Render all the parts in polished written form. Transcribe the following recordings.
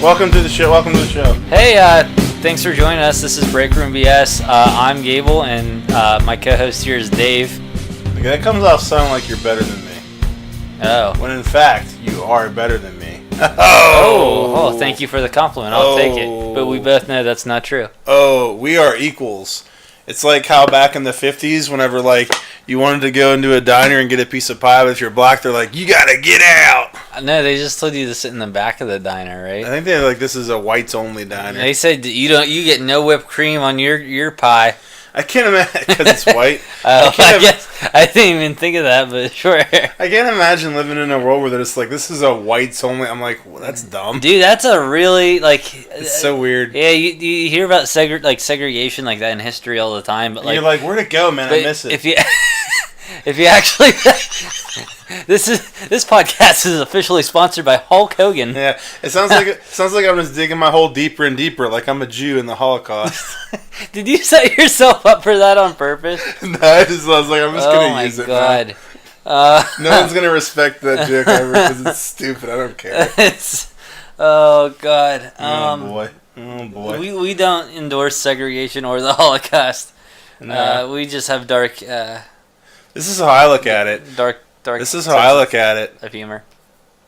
Welcome to the show. Welcome to the show. Hey, thanks for joining us. This is Breakroom BS. I'm Gable, and my co-host here is Dave. Okay, that comes off sounding like you're better than me. Oh. When in fact, you are better than me. Oh, thank you for the compliment. I'll take it. But we both know that's not true. Oh, we are equals. It's like how back in the 50s, whenever like you wanted to go into a diner and get a piece of pie, but if you're black, they're like, you gotta get out. No, they just told you to sit in the back of the diner, right? I think they're like, this is a whites only diner. They said you get no whipped cream on your pie. I can't imagine because it's white. I didn't even think of that, but sure. I can't imagine living in a world where they're just like, this is a whites only. I'm like, well, that's dumb. Dude, that's a really It's so weird. Yeah, you hear about segregation like that in history all the time, but you're like, where'd it go, man? I miss it. If you actually, this podcast is officially sponsored by Hulk Hogan. Yeah, it sounds like I'm just digging my hole deeper and deeper, like I'm a Jew in the Holocaust. Did you set yourself up for that on purpose? No, I was like, I'm just gonna use it. Oh my god! No one's gonna respect that joke ever because it's stupid. I don't care. Oh god! Oh boy! We don't endorse segregation or the Holocaust. No. We just have dark. This is how I look at it. Dark. This is how I look at it. Of humor.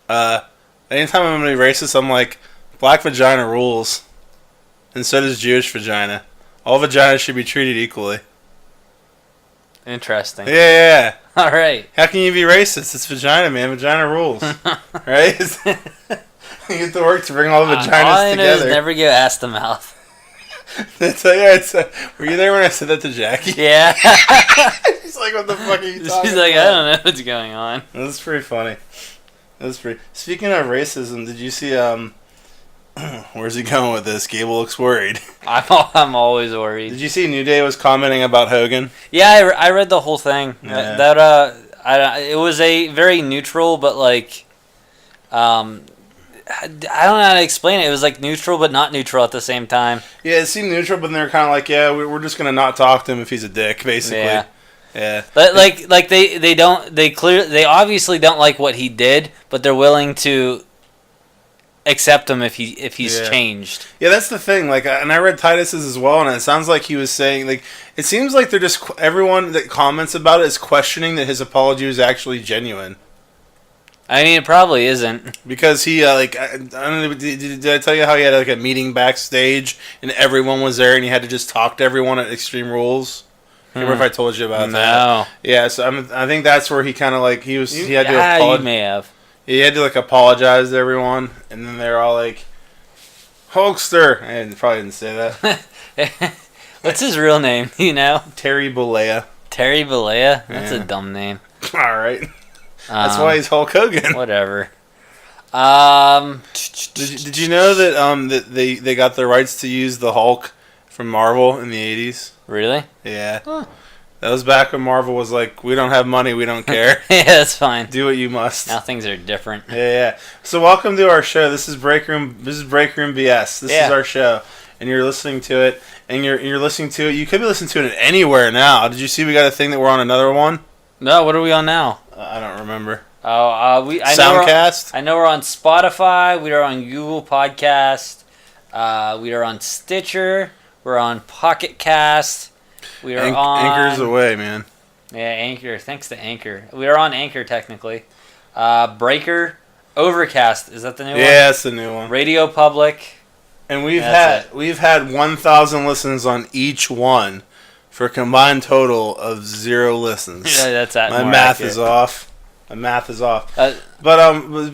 Anytime I'm gonna be racist, I'm like, black vagina rules, and so does Jewish vagina. All vaginas should be treated equally. Interesting. Yeah. All right. How can you be racist? It's vagina, man. Vagina rules, right? You get to work to bring all the vaginas all I know together. Is never go ass to mouth. Were you there when I said that to Jackie? Yeah. She's like, what the fuck are you talking about? She's like, I don't know what's going on. That's pretty funny. Speaking of racism, did you see, where's he going with this? Gable looks worried. I'm always worried. Did you see New Day was commenting about Hogan? Yeah, I read the whole thing. Yeah. It was a very neutral, but like, I don't know how to explain it. It was like neutral, but not neutral at the same time. Yeah, it seemed neutral, but they're kind of like, yeah, we're just gonna not talk to him if he's a dick, basically. Yeah. But like they obviously don't like what he did, but they're willing to accept him if he's changed. Yeah, that's the thing. Like, and I read Titus's as well, and it sounds like he was saying, like, it seems like they're just everyone that comments about it is questioning that his apology was actually genuine. I mean, it probably isn't. Because he, I don't know, did I tell you how he had, like, a meeting backstage, and everyone was there, and he had to just talk to everyone at Extreme Rules? Remember if I told you about that? No. Yeah, so I think that's where he kind of, like, he had to apologize. You may have. He had to, like, apologize to everyone, and then they're all like, Hulkster! I probably didn't say that. What's his real name, you know? Terry Bollea. Terry Bollea? That's a dumb name. Alright. That's why he's Hulk Hogan. Whatever. Did you know that they got the rights to use the Hulk from Marvel in the 80s? Really? Yeah. Huh. That was back when Marvel was like, we don't have money, we don't care. Yeah, that's fine. Do what you must. Now things are different. Yeah. So welcome to our show. This is Breakroom BS. This is our show. And you're listening to it. And you're listening to it. You could be listening to it anywhere now. Did you see we got a thing that we're on another one? No, what are we on now? I don't remember. Soundcast? I know we're on Spotify. We are on Google Podcast. We are on Stitcher. We're on Pocket Cast. We are on... Anchor's away, man. Yeah, Anchor. Thanks to Anchor. We are on Anchor, technically. Breaker. Overcast. Is that the new one? Yeah, that's the new one. Radio Public. And we've had 1,000 listens on each one for a combined total of 0 listens. Yeah, that's that. My math is off. But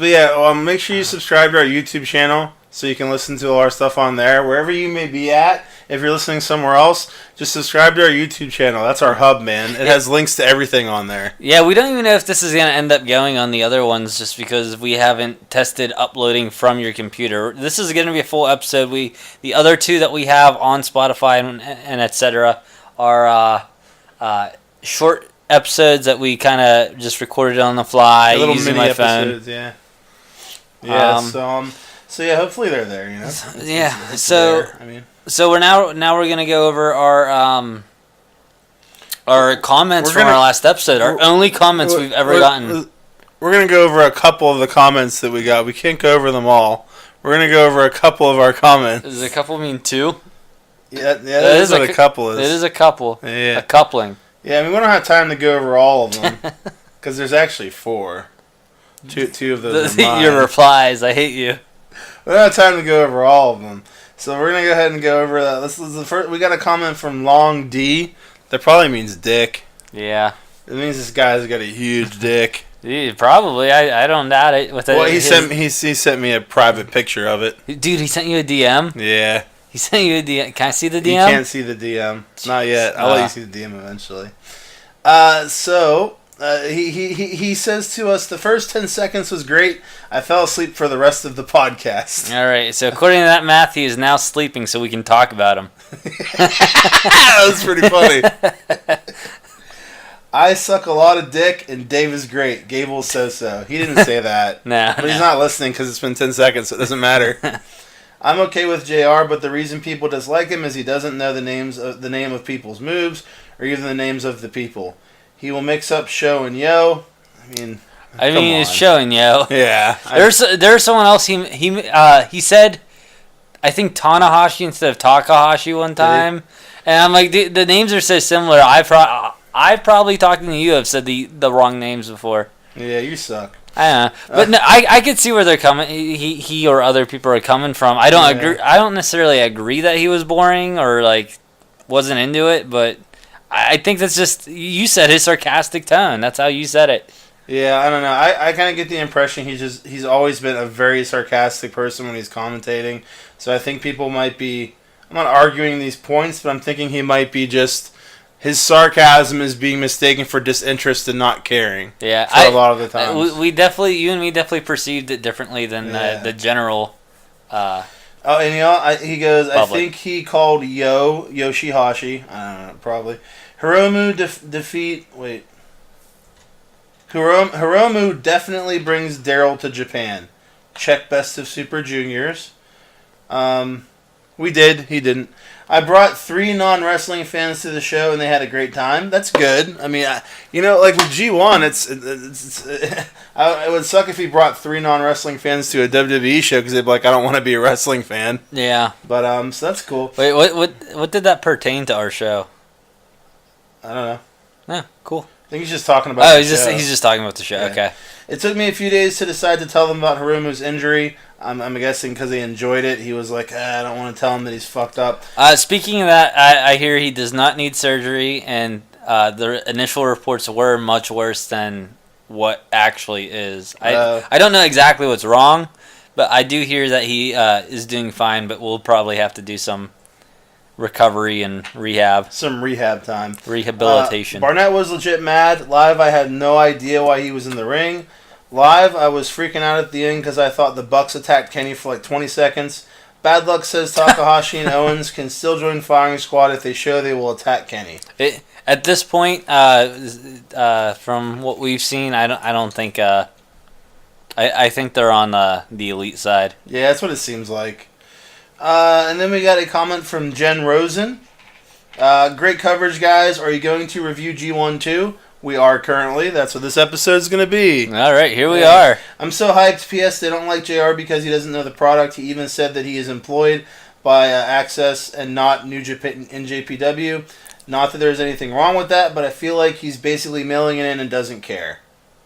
yeah, make sure you subscribe to our YouTube channel so you can listen to all our stuff on there. Wherever you may be at, if you're listening somewhere else, just subscribe to our YouTube channel. That's our hub, man. It has links to everything on there. Yeah, we don't even know if this is going to end up going on the other ones just because we haven't tested uploading from your computer. This is going to be a full episode. The other 2 that we have on Spotify and etc. are short episodes that we kind of just recorded on the fly using my phone. Episodes, yeah. Yeah. So yeah, hopefully they're there. You know. Yeah. So we're we're gonna go over our comments from our last episode. Our only comments we've ever gotten. We're gonna go over a couple of the comments that we got. We can't go over them all. We're going to go over a couple of our comments. Does a couple mean two? Yeah, that is what a couple is. It is a couple. Yeah. A coupling. Yeah, I mean, we don't have time to go over all of them. Because there's actually 4. Two of those are mine. Your replies. I hate you. We don't have time to go over all of them. So we're going to go ahead and go over that. This is the first. We got a comment from Long D. That probably means dick. Yeah. It means this guy's got a huge dick. Yeah, probably. I don't doubt it. He sent me a private picture of it. Dude, he sent you a DM? Yeah. He sent you a DM. Can I see the DM? You can't see the DM. Not yet. I'll let you see the DM eventually. He says to us, the first 10 seconds was great. I fell asleep for the rest of the podcast. All right. So according to that math, he is now sleeping so we can talk about him. That was pretty funny. I suck a lot of dick and Dave is great. Gable says so. He didn't say that. No. But he's not listening because it's been 10 seconds, so it doesn't matter. I'm okay with JR, but the reason people dislike him is he doesn't know the name of people's moves or even the names of the people. He will mix up show and yo. I mean, it's show and yo. Yeah. There's someone else. He said, I think Tanahashi instead of Takahashi one time, and I'm like, the names are so similar. I've probably talking to you have said the wrong names before. Yeah, you suck. I don't know, but no, I could see where they're coming. He or other people are coming from. I don't agree. I don't necessarily agree that he was boring or like wasn't into it, but I think that's just you said his sarcastic tone. That's how you said it. Yeah, I don't know. I kind of get the impression he's always been a very sarcastic person when he's commentating. So I think people might be. I'm not arguing these points, but I'm thinking he might be just. His sarcasm is being mistaken for disinterest and not caring. Yeah, a lot of the time. You and me definitely perceived it differently than the general. He goes. Public. I think he called Yoshihashi. I don't know, probably. Hiromu defeat. Wait. Hiromu definitely brings Daryl to Japan. Check Best of Super Juniors. We did. He didn't. I brought 3 non-wrestling fans to the show, and they had a great time. That's good. I mean, like with G1, it would suck if he brought 3 non-wrestling fans to a WWE show because they'd be like, I don't want to be a wrestling fan. Yeah. But so that's cool. Wait, what did that pertain to our show? I don't know. Yeah, cool. I think he's just talking about. He's just talking about the show. Yeah. Okay. It took me a few days to decide to tell them about Hiromu's injury. I'm guessing because he enjoyed it. He was like, I don't want to tell him that he's fucked up. Speaking of that, I hear he does not need surgery, and the initial reports were much worse than what actually is. I don't know exactly what's wrong, but I do hear that he is doing fine, but we'll probably have to do some recovery and rehab. Some rehab time. Rehabilitation. Barnett was legit mad. Live, I had no idea why he was in the ring. Live, I was freaking out at the end because I thought the Bucks attacked Kenny for like 20 seconds. Bad Luck says Takahashi and Owens can still join Firing Squad if they show they will attack Kenny. At this point, from what we've seen, I don't think. I think they're on the elite side. Yeah, that's what it seems like. And then we got a comment from Jen Rosen. Great coverage, guys. Are you going to review G1 too? We are currently. That's what this episode is going to be. All right, here we are. I'm so hyped. P.S. They don't like JR because he doesn't know the product. He even said that he is employed by Access and not New Japan NJPW. Not that there's anything wrong with that, but I feel like he's basically mailing it in and doesn't care.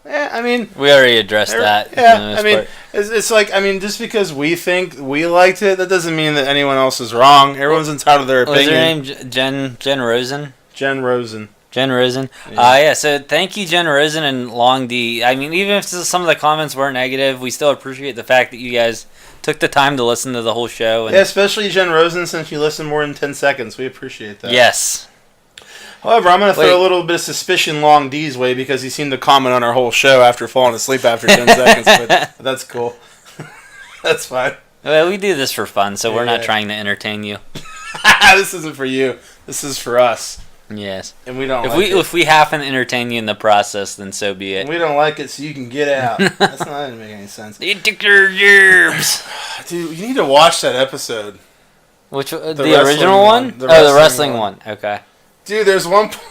I mean... We already addressed that. Yeah, I mean, it's like, just because we think we liked it, that doesn't mean that anyone else is wrong. Everyone's entitled to their opinion. What's her name? Jen Rosen? Jen Rosen. Jen Rosen. Yeah, so thank you, Jen Rosen and Long D. I mean, even if some of the comments weren't negative, we still appreciate the fact that you guys took the time to listen to the whole show. And especially Jen Rosen, since you listened more than 10 seconds. We appreciate that. Yes. However, I'm going to throw a little bit of suspicion Long D's way because he seemed to comment on our whole show after falling asleep after 10 seconds. But that's cool. That's fine. Well, we do this for fun, so we're not trying to entertain you. This isn't for you. This is for us. Yes. And we don't If we happen to entertain you in the process, then so be it. We don't like it, so you can get out. That doesn't make any sense. They took your germs. Dude, you need to watch that episode. Which the original one? The wrestling one. Okay. Dude, there's one point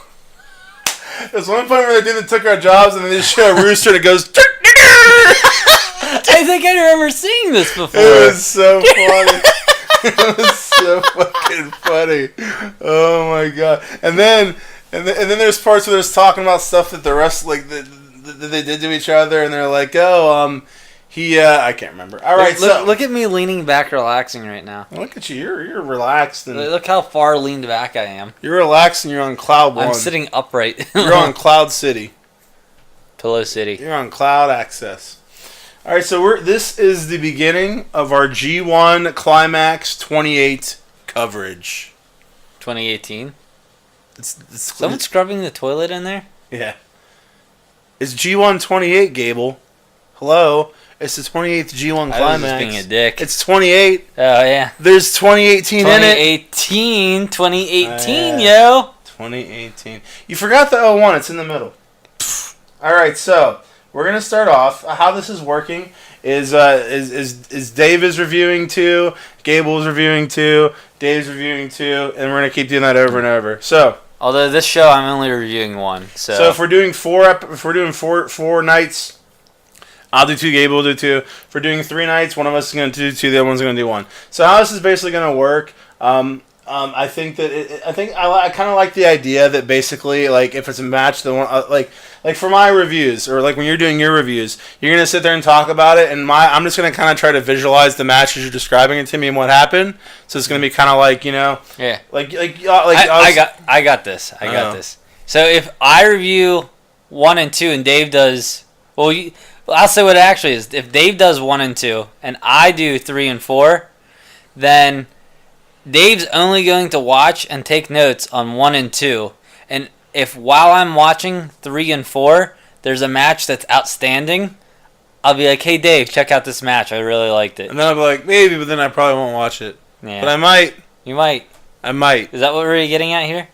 where they took our jobs and they just show a rooster and it goes. I think I remember seeing this before. It was so funny. It was so fucking funny. Oh my god! And then there's parts where there's talking about stuff that the rest that they did to each other, and they're like, oh, I can't remember. All right, look at me leaning back, relaxing right now. Look at you. You're relaxed and look how far leaned back I am. You're relaxed and you're on cloud one. I'm sitting upright. You're on Cloud City. Pillow City. You're on Cloud Access. All right, so this is the beginning of our G1 Climax 28 coverage. 2018. It's someone scrubbing the toilet in there. Yeah. It's G1 28, Gable. Hello. It's the 28th G1 Climax. I was just being a dick. It's 28. Oh, yeah. There's 2018 in it. 2018, yo. 2018. You forgot the 01. It's in the middle. All right, so we're going to start off. How this is working is Dave is reviewing 2, Gable is reviewing 2, Dave's reviewing 2, and we're going to keep doing that over and over. So, although this show I'm only reviewing 1. So if we're doing four nights, I'll do 2, Gable will do 2. If we're doing 3 nights, one of us is going to do 2, the other one's going to do 1. So how this is basically going to work, I think that I kind of like the idea that basically, like, if it's a match, the one like for my reviews, or like when you're doing your reviews, you're gonna sit there and talk about it, and I'm just gonna kind of try to visualize the match as you're describing it to me and what happened. So it's gonna be kind of like, you know, yeah, I got this. I got this. So if I review 1 and 2, and Dave does, I'll say what it actually is. If Dave does 1 and 2, and I do 3 and 4, then Dave's only going to watch and take notes on 1 and 2, and if while I'm watching 3 and 4, there's a match that's outstanding, I'll be like, hey Dave, check out this match. I really liked it. And then I'll be like, maybe, but then I probably won't watch it. Yeah. But I might. You might. I might. Is that what we're getting at here?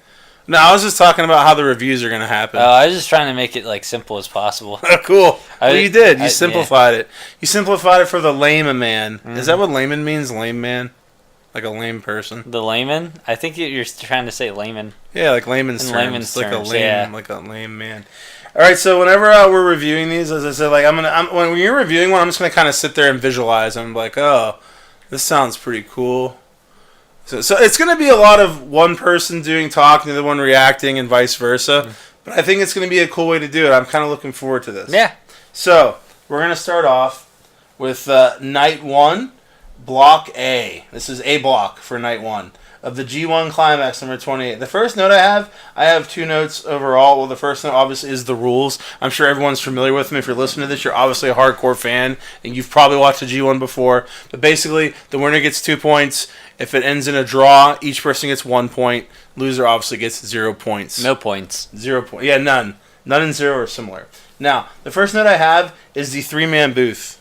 No, I was just talking about how the reviews are going to happen. Oh, I was just trying to make it like simple as possible. Cool. Well, you did. You simplified it. You simplified it for the layman man. Mm-hmm. Is that what layman means? Lame man? Like a lame person. The layman? I think you're trying to say layman. Yeah, like layman's terms. Layman's like terms, like a lame man. All right, so whenever we're reviewing these, as I said, like when you're reviewing one, I'm just gonna kind of sit there and visualize. I'm like, oh, this sounds pretty cool. So it's gonna be a lot of one person doing talk, and the other one reacting, and vice versa. Mm-hmm. But I think it's gonna be a cool way to do it. I'm kind of looking forward to this. Yeah. So we're gonna start off with night 1. Block A. This is A block for night 1 of the G1 Climax number 28. The first note I have 2 notes overall. Well, the first note obviously is the rules. I'm sure everyone's familiar with them. If you're listening to this, you're obviously a hardcore fan, and you've probably watched the G1 before. But basically, the winner gets 2 points. If it ends in a draw, each person gets 1 point. Loser obviously gets 0 points. No points. 0 points. Yeah, none. None and 0 are similar. Now, the first note I have is the 3-man booth,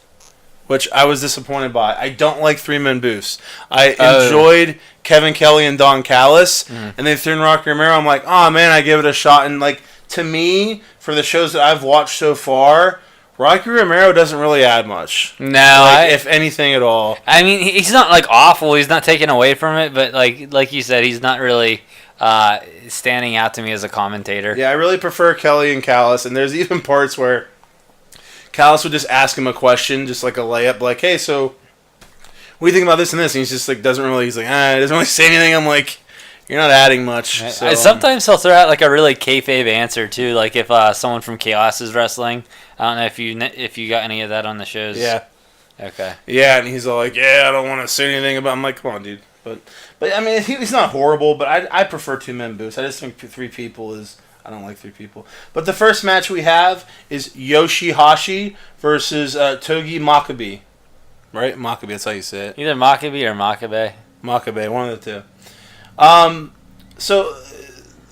which I was disappointed by. I don't like 3-man booths. I enjoyed Kevin Kelly and Don Callis, and they threw in Rocky Romero. I'm like, oh man, I give it a shot. And like, to me, for the shows that I've watched so far, Rocky Romero doesn't really add much. No, if anything at all. I mean, he's not like awful. He's not taken away from it, but like you said, he's not really standing out to me as a commentator. Yeah, I really prefer Kelly and Callis, and there's even parts where Callis would just ask him a question, just like a layup, like, hey, so what do you think about this and this? And he's just like, he doesn't really say anything. I'm like, you're not adding much. So, sometimes he'll throw out like a really kayfabe answer too, like if someone from Chaos is wrestling. I don't know if you got any of that on the shows. Yeah. Okay. Yeah, and he's all like, yeah, I don't want to say anything about. I'm like, come on, dude. But I mean, he's not horrible, but I prefer 2-man booths. I just think 3 people is. I don't like 3 people. But the first match we have is Yoshihashi versus Togi Makabe. Right? Makabe, that's how you say it. Either Makabe or Makabe. Makabe, one of the 2. So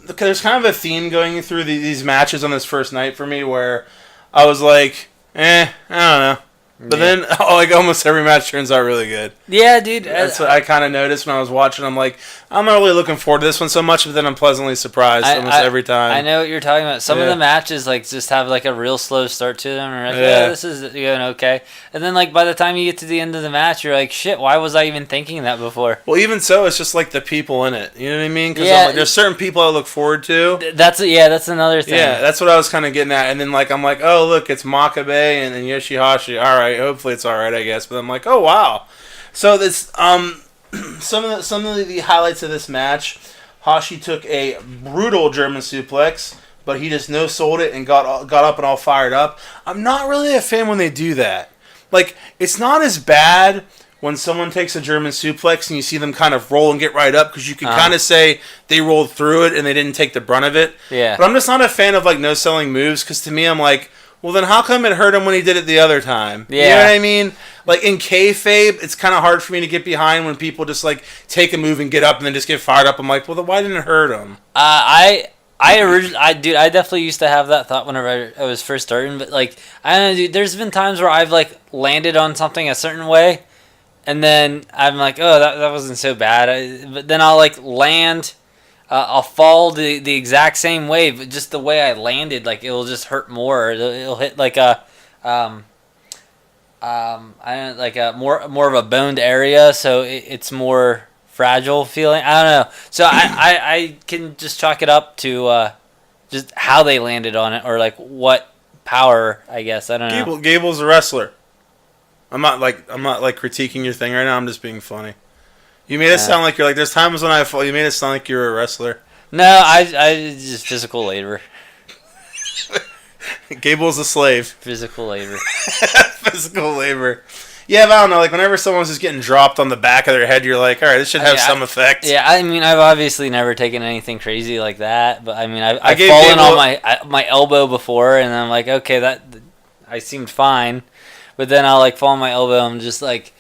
there's kind of a theme going through these matches on this first night for me where I was like, I don't know. But then like almost every match turns out really good. Yeah, dude. That's what I kind of noticed when I was watching. I'm like, I'm not really looking forward to this one so much, but then I'm pleasantly surprised almost every time. I know what you're talking about. Some of the matches like just have like a real slow start to them. Or like, yeah, this is going okay. And then like by the time you get to the end of the match, you're like, shit, why was I even thinking that before? Well, even so, it's just like the people in it. You know what I mean? Because like, there's certain people I look forward to. That's another thing. Yeah, that's what I was kind of getting at. And then like I'm like, oh look, it's Makabe and then Yoshihashi. All right, hopefully it's all right, I guess. But I'm like, oh wow. So this some of the highlights of this match. Hashi took a brutal German suplex, but he just no-sold it and got up and all fired up. I'm not really a fan when they do that. Like, it's not as bad when someone takes a German suplex and you see them kind of roll and get right up, because you can kind of say they rolled through it and they didn't take the brunt of it. Yeah. But I'm just not a fan of like no-selling moves, because to me I'm like, well, then how come it hurt him when he did it the other time? Yeah. You know what I mean? Like, in kayfabe, it's kind of hard for me to get behind when people just, like, take a move and get up and then just get fired up. I'm like, well, then why didn't it hurt him? I definitely used to have that thought whenever I was first starting. But, like, I don't know, dude, there's been times where I've, like, landed on something a certain way. And then I'm like, oh, that wasn't so bad. But then I'll, like, land... I'll fall the exact same way, but just the way I landed, like it'll just hurt more. It'll hit like a, I don't like a more of a boned area, so it's more fragile feeling. I don't know. So I can just chalk it up to just how they landed on it, or like what power. I guess I don't know. Gable's a wrestler. I'm not critiquing your thing right now. I'm just being funny. You made it sound like you're like. There's times when you made it sound like you're a wrestler. No, I just physical labor. Gable's a slave. Physical labor. Physical labor. Yeah, but I don't know. Like whenever someone's just getting dropped on the back of their head, you're like, all right, this should have some effect. Yeah, I mean, I've obviously never taken anything crazy like that, but I mean, I've fallen on my elbow before, and I'm like, okay, that I seemed fine, but then I'll like fall on my elbow, and I'm just like.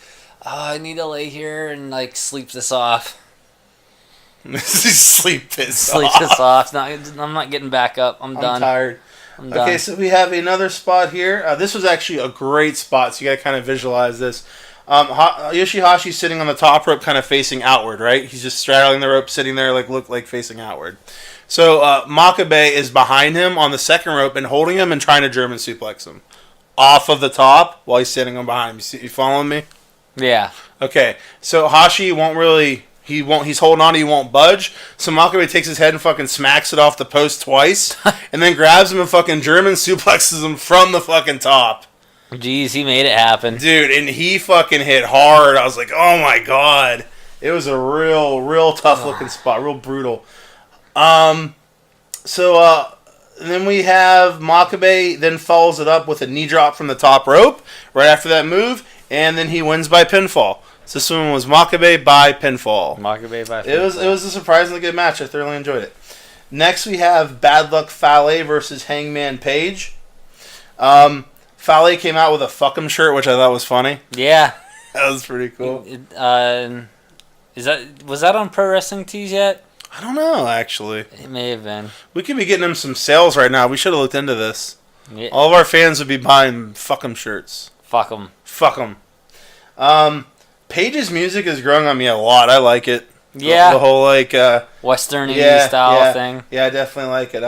Oh, I need to lay here and like sleep this off. Sleep this off. I'm not getting back up. I'm done. I'm tired. I'm done. Okay, so we have another spot here. This was actually a great spot, so you got to kind of visualize this. Yoshihashi's sitting on the top rope, kind of facing outward, right? He's just straddling the rope, sitting there, look like facing outward. So Makabe is behind him on the second rope and holding him and trying to German suplex him off of the top while he's sitting on behind him. You following me? Yeah. Okay, so Hashi he's holding on, he won't budge, so Makabe takes his head and fucking smacks it off the post twice, and then grabs him and fucking German suplexes him from the fucking top. Jeez, he made it happen. Dude, and he fucking hit hard. I was like, oh my god. It was a real tough looking spot, real brutal. So then we have Makabe then follows it up with a knee drop from the top rope right after that move. And then he wins by pinfall. So this one was Makabe by pinfall. It was a surprisingly good match. I thoroughly enjoyed it. Next we have Bad Luck Fale versus Hangman Page. Fale came out with a fuck 'em shirt, which I thought was funny. Yeah. That was pretty cool. Was that on Pro Wrestling Tees yet? I don't know, actually. It may have been. We could be getting him some sales right now. We should have looked into this. Yeah. All of our fans would be buying fuck 'em shirts. Fuck 'em. Fuck 'em. Page's music is growing on me a lot. I like it. Yeah. The whole like Western style thing. Yeah, I definitely like it.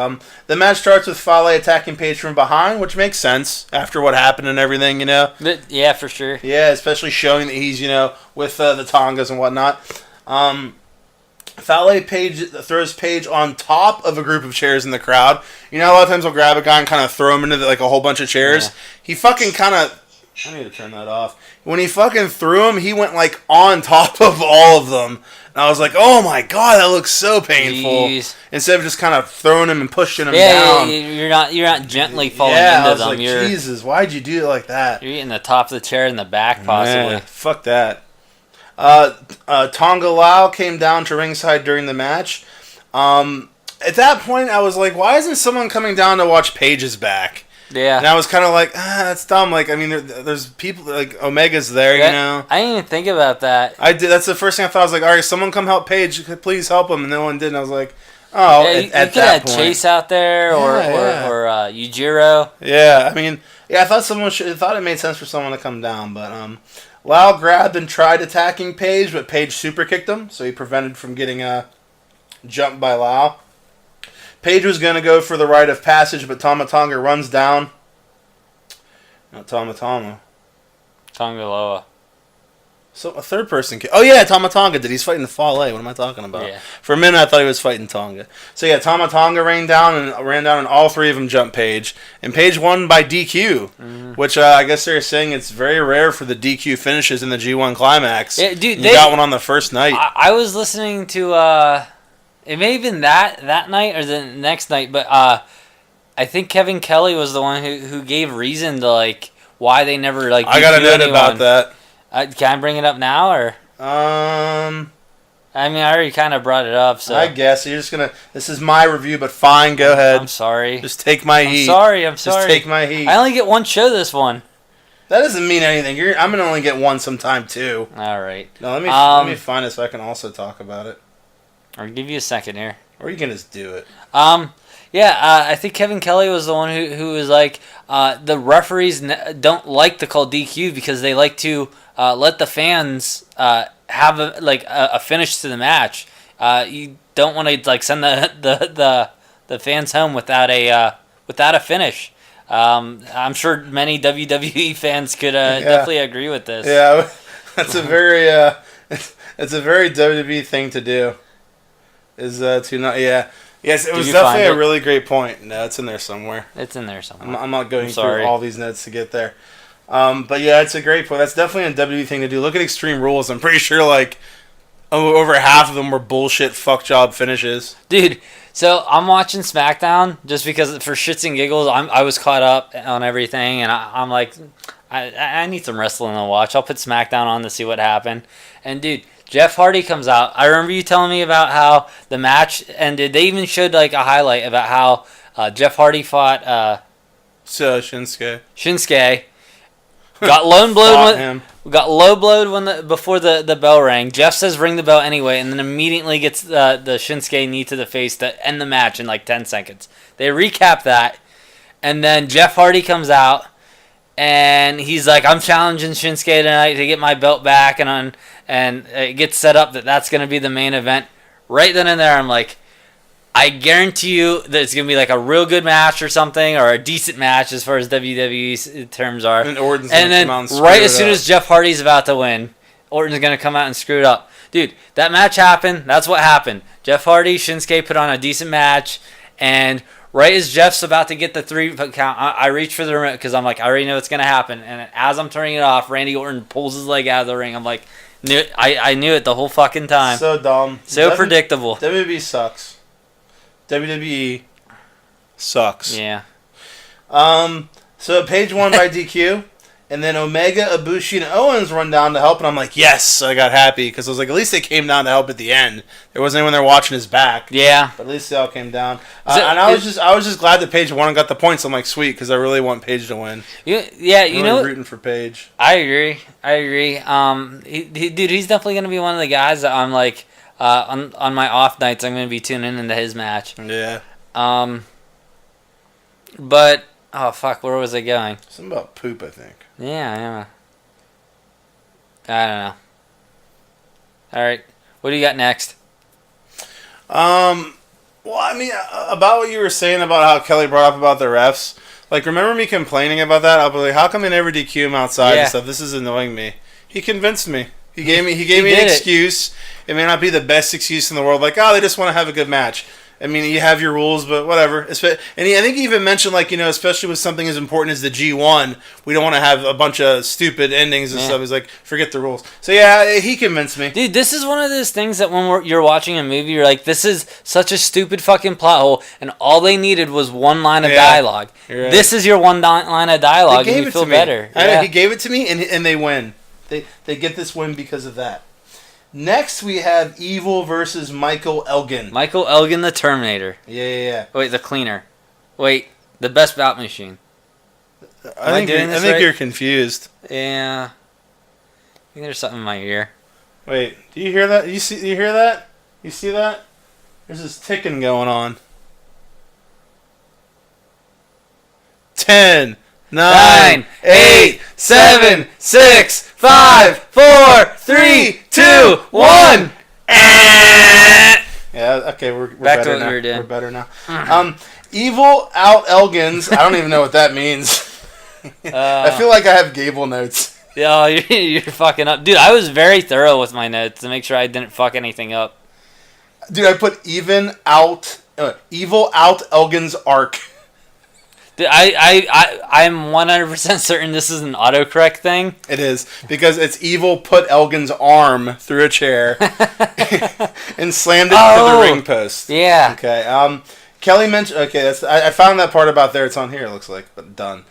The match starts with Fale attacking Page from behind, which makes sense after what happened and everything, you know. Yeah, for sure. Yeah, especially showing that he's, you know, with the Tongas and whatnot. Fale Page throws Page on top of a group of chairs in the crowd. You know, a lot of times he'll grab a guy and kind of throw him into like a whole bunch of chairs. Yeah. He fucking kind of. I need to turn that off. When he fucking threw him, he went like on top of all of them. And I was like, oh my god, that looks so painful. Jeez. Instead of just kind of throwing him and pushing him down. Yeah, you're not gently falling into them. I was like, Jesus, why'd you do it like that? You're hitting the top of the chair in the back, possibly. Man, fuck that. Tonga Lao came down to ringside during the match. At that point, I was like, why isn't someone coming down to watch Page's back? Yeah. And I was kind of like, that's dumb. Like, I mean, there's people, like, Omega's there, you know? I didn't even think about that. I did. That's the first thing I thought. I was like, all right, someone come help Paige. Please help him. And no one did. And I was like, oh, yeah, you could have Chase out there or Yujiro. Yeah, I mean, yeah, I thought it made sense for someone to come down. But Lau grabbed and tried attacking Page, but Page super kicked him, so he prevented from getting jumped by Lau. Page was going to go for the rite of passage, but Tama Tonga runs down. Not Tama Tonga. Tongaloa. So a third person. Oh yeah, Tama Tonga did. He's fighting Fale. What am I talking about? Yeah. For a minute, I thought he was fighting Tonga. So yeah, Tama Tonga ran down, and all three of them jumped Page, and Page won by DQ, which I guess they're saying it's very rare for the DQ finishes in the G1 Climax. Yeah, dude, you got one on the first night. I was listening to it may have been that night or the next night, but I think Kevin Kelly was the one who gave reason to like why they never like. I got a note about that. Can I bring it up now or? I mean, I already kind of brought it up, so I guess you're just gonna. This is my review, but fine, go ahead. I'm sorry. Just take my heat. I'm sorry. Just take my heat. I only get one show this one. That doesn't mean anything. I'm gonna only get one sometime too. All right. No, let me find it so I can also talk about it. I'll give you a second here. Or you can just do it. I think Kevin Kelly was the one who was like, the referees don't like to call DQ because they like to let the fans have a finish to the match. You don't want to like send the fans home without a finish. I'm sure many WWE fans could definitely agree with this. Yeah, that's a very it's a very WWE thing to do. Is to not Yes, it was definitely a really great point. No, it's in there somewhere. It's in there somewhere. I'm not going through all these notes to get there. But yeah, it's a great point. That's definitely a WWE thing to do. Look at Extreme Rules. I'm pretty sure like over half of them were bullshit fuck job finishes. Dude, so I'm watching SmackDown just because for shits and giggles, I was caught up on everything, and I'm like, I need some wrestling to watch. I'll put SmackDown on to see what happened. And dude, Jeff Hardy comes out. I remember you telling me about how the match ended. They even showed like a highlight about how Jeff Hardy fought Shinsuke. Got low blowed before the bell rang. Jeff says ring the bell anyway, and then immediately gets the Shinsuke knee to the face to end the match in like 10 seconds. They recap that, and then Jeff Hardy comes out, and he's like, I'm challenging Shinsuke tonight to get my belt back, and it gets set up that's going to be the main event. Right then and there, I'm like, I guarantee you that it's going to be like a real good match or something, or a decent match as far as WWE terms are. And Orton's and then right as soon as Jeff Hardy's about to win, Orton's going to come out and screw it up. Dude, that match happened. That's what happened. Jeff Hardy, Shinsuke put on a decent match, and right as Jeff's about to get the 3 count, I reach for the remote because I'm like, I already know what's going to happen. And as I'm turning it off, Randy Orton pulls his leg out of the ring. I'm like, I knew it the whole fucking time. So dumb. So predictable. WWE sucks. WWE sucks. Yeah. So Page won by DQ, and then Omega, Ibushi, and Owens run down to help, and I'm like, yes, I got happy because I was like, at least they came down to help at the end. There wasn't anyone there watching his back. Yeah. But at least they all came down. And I was just glad that Page won and got the points. I'm like, sweet, because I really want Page to win. I'm rooting for Page. I agree. Dude, he's definitely gonna be one of the guys that I'm like. On my off nights, I'm going to be tuning into his match. Yeah. But, oh, fuck, where was I going? Something about poop, I think. Yeah. I don't know. All right. What do you got next? Well, I mean, about what you were saying about how Kelly brought up about the refs. Like, remember me complaining about that? I'll be like, how come they never DQ him outside and stuff? This is annoying me. He convinced me. He gave me an excuse. It may not be the best excuse in the world. Like, they just want to have a good match. I mean, you have your rules, but whatever. And I think he even mentioned, like, especially with something as important as the G1, we don't want to have a bunch of stupid endings and stuff. He's like, forget the rules. So, yeah, he convinced me. Dude, this is one of those things that when you're watching a movie, you're like, this is such a stupid fucking plot hole, and all they needed was one line of dialogue. Right. This is your one line of dialogue, and you feel better. I know, he gave it to me, and they win. They get this win because of that. Next, we have Evil versus Michael Elgin. Michael Elgin, the Terminator. Yeah. Wait, the cleaner. Wait, the best bout machine. I think you're confused. Yeah. I think there's something in my ear. Wait, do you hear that? Do you hear that? You see that? There's this ticking going on. 10, 9, 8, 7, 6, 5, 4, 3, 2, 1. Yeah, okay, we're Back better to what now. you were doing. We're better now. Evil out Elgins. I don't even know what that means. I feel like I have Gable notes. Yeah, you're fucking up. Dude, I was very thorough with my notes to make sure I didn't fuck anything up. Dude, I put evil out Elgin's arc. Dude, I'm 100% certain this is an autocorrect thing. It is, because it's evil put Elgin's arm through a chair and slammed it to the ring post. Yeah. Okay. Kelly mentioned. Okay, I found that part about there. It's on here. It looks like, but done.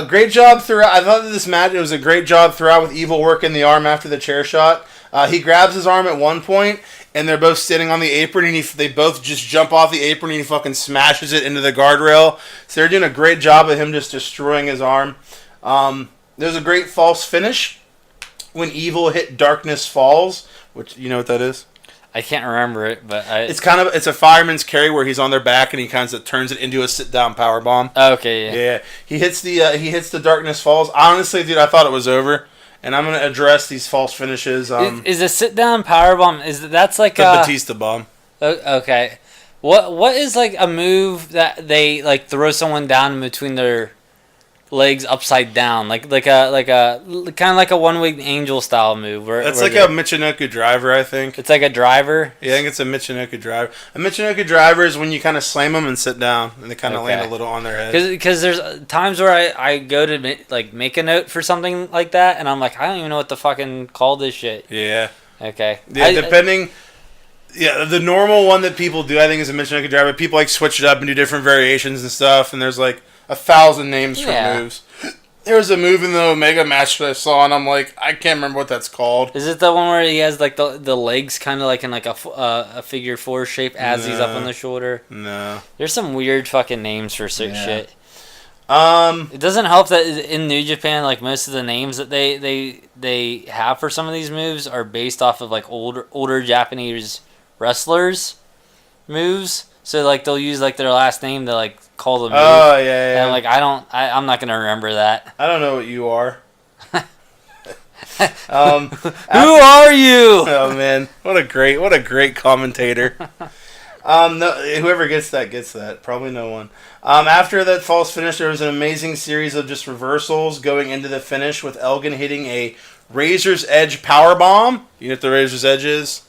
Great job throughout. I thought that this match, it was a great job throughout with Evil working the arm after the chair shot. He grabs his arm at one point, and they're both standing on the apron, and they both just jump off the apron, and he fucking smashes it into the guardrail. So they're doing a great job of him just destroying his arm. There's a great false finish when Evil hit Darkness Falls, which you know what that is. I can't remember it, but it's a fireman's carry where he's on their back and he kind of turns it into a sit down power bomb. Okay, yeah. Yeah. He hits the Darkness Falls. Honestly, dude, I thought it was over, and I'm gonna address these false finishes. Is a sit down power bomb? That's like the Batista bomb. Okay. What is like a move that they like throw someone down in between their legs upside down, like a kind of like a one-winged angel style move. That's like a Michinoku driver, I think. It's like a driver. Yeah, I think it's a Michinoku driver. A Michinoku driver is when you kind of slam them and sit down, and they kind of land a little on their head. Because there's times where I go to make a note for something like that, and I'm like, I don't even know what to fucking call this shit. Yeah. Okay. Yeah, Yeah, the normal one that people do, I think, is a Michinoku driver. People like switch it up and do different variations and stuff, and there's like 1,000 names for moves. There was a move in the Omega match that I saw, and I'm like, I can't remember what that's called. Is it the one where he has like the legs kind of like in like a figure four shape as he's up on the shoulder? No. There's some weird fucking names for shit. It doesn't help that in New Japan, like most of the names that they have for some of these moves are based off of like older Japanese wrestlers' moves. So like they'll use like their last name to like call the move. Oh yeah. And like I'm not gonna remember that. I don't know what you are. Who are you? Oh man, what a great commentator. No, whoever gets that. Probably no one. After that false finish, there was an amazing series of just reversals going into the finish with Elgin hitting a Razor's Edge powerbomb. You know what the Razor's Edge is?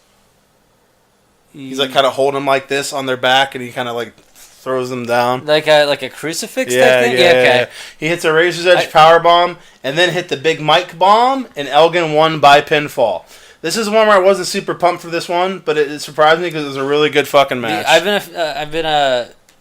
He's like kind of holding them like this on their back, and he kind of like throws them down. Like a crucifix type thing? Yeah, okay. Yeah. He hits a Razor's Edge powerbomb, and then hit the big Mike bomb, and Elgin won by pinfall. This is one where I wasn't super pumped for this one, but it surprised me because it was a really good fucking match. I've been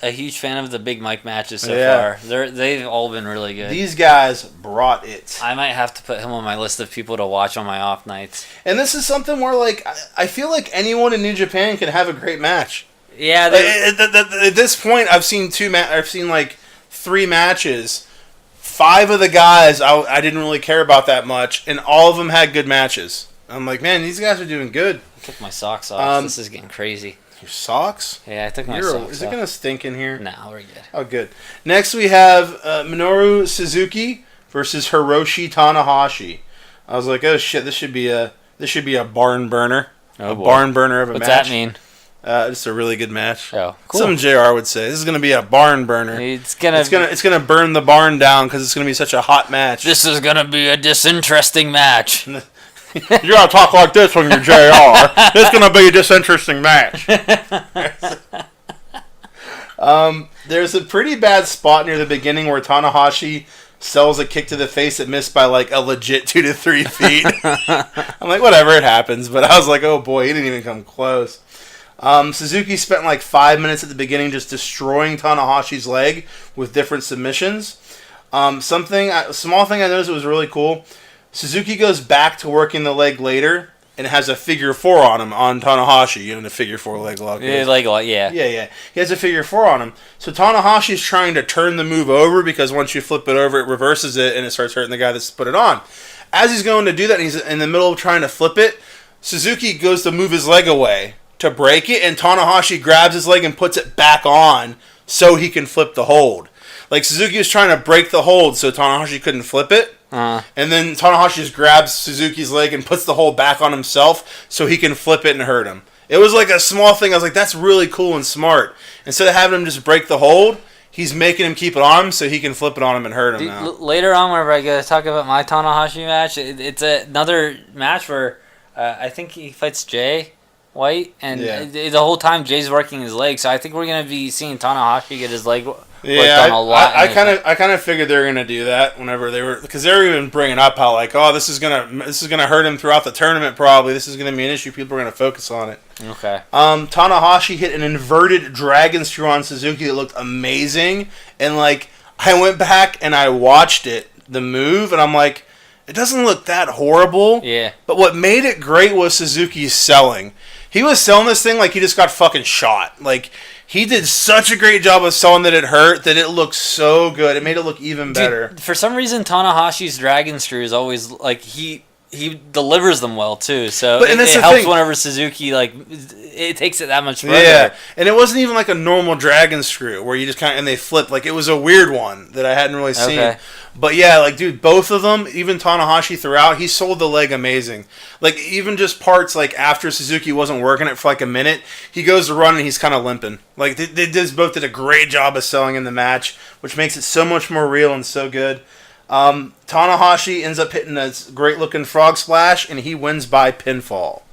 a huge fan of the Big Mike matches so far. They've all been really good. These guys brought it. I might have to put him on my list of people to watch on my off nights. And this is something where like I feel like anyone in New Japan can have a great match. Yeah. At this point, I've seen like 3 matches. 5 of the guys I didn't really care about that much, and all of them had good matches. I'm like, man, these guys are doing good. I took my socks off. This is getting crazy. Your socks? Yeah, I took my socks off. Is it going to stink in here? No, we're good. Oh, good. Next, we have Minoru Suzuki versus Hiroshi Tanahashi. I was like, oh shit, this should be a barn burner. Oh, boy. Barn burner of a match. What's that mean? Just a really good match. Oh, cool. Some JR would say this is going to be a barn burner. It's gonna burn the barn down because it's going to be such a hot match. This is gonna be a disinteresting match. You gotta talk like this when you're JR. It's gonna be a disinteresting match. There's a pretty bad spot near the beginning where Tanahashi sells a kick to the face that missed by like a legit 2 to 3 feet. I'm like, whatever, it happens. But I was like, oh boy, he didn't even come close. Suzuki spent like 5 minutes at the beginning just destroying Tanahashi's leg with different submissions. A small thing I noticed that was really cool. Suzuki goes back to working the leg later and has a figure 4 on him, on Tanahashi. You know, the figure 4 leg lock. Yeah, leg lock, yeah. Yeah. He has a figure 4 on him. So Tanahashi's trying to turn the move over because once you flip it over, it reverses it and it starts hurting the guy that's put it on. As he's going to do that, and he's in the middle of trying to flip it, Suzuki goes to move his leg away to break it, and Tanahashi grabs his leg and puts it back on so he can flip the hold. Like, Suzuki was trying to break the hold so Tanahashi couldn't flip it. And then Tanahashi just grabs Suzuki's leg and puts the hold back on himself so he can flip it and hurt him. It was like a small thing. I was like, that's really cool and smart. Instead of having him just break the hold, he's making him keep it on him so he can flip it on him and hurt him now. Later on, whenever I go to talk about my Tanahashi match, it's another match where I think he fights Jay White, and the whole time Jay's working his leg. So I think we're going to be seeing Tanahashi get his leg worked on a lot. I kind of figured they were gonna do that whenever they were, because they were even bringing up how like, oh, this is gonna hurt him throughout the tournament. Probably this is gonna be an issue. People are gonna focus on it. Okay. Tanahashi hit an inverted dragon screw on Suzuki that looked amazing, and like I went back and I watched the move, and I'm like, it doesn't look that horrible. Yeah. But what made it great was Suzuki's selling. He was selling this thing like he just got fucking shot. Like, he did such a great job of selling that it hurt, that it looked so good. It made it look even better. Dude, for some reason, Tanahashi's dragon screw is always, like, he delivers them well, too. So it helps whenever Suzuki, like, it takes it that much further. Yeah, and it wasn't even like a normal dragon screw where you just kind of, and they flip. Like, it was a weird one that I hadn't really seen. Okay. But yeah, like, dude, both of them, even Tanahashi throughout, he sold the leg amazing. Like, even just parts, like, after Suzuki wasn't working it for like a minute, he goes to run and he's kind of limping. Like, they just both did a great job of selling in the match, which makes it so much more real and so good. Tanahashi ends up hitting a great-looking frog splash, and he wins by pinfall.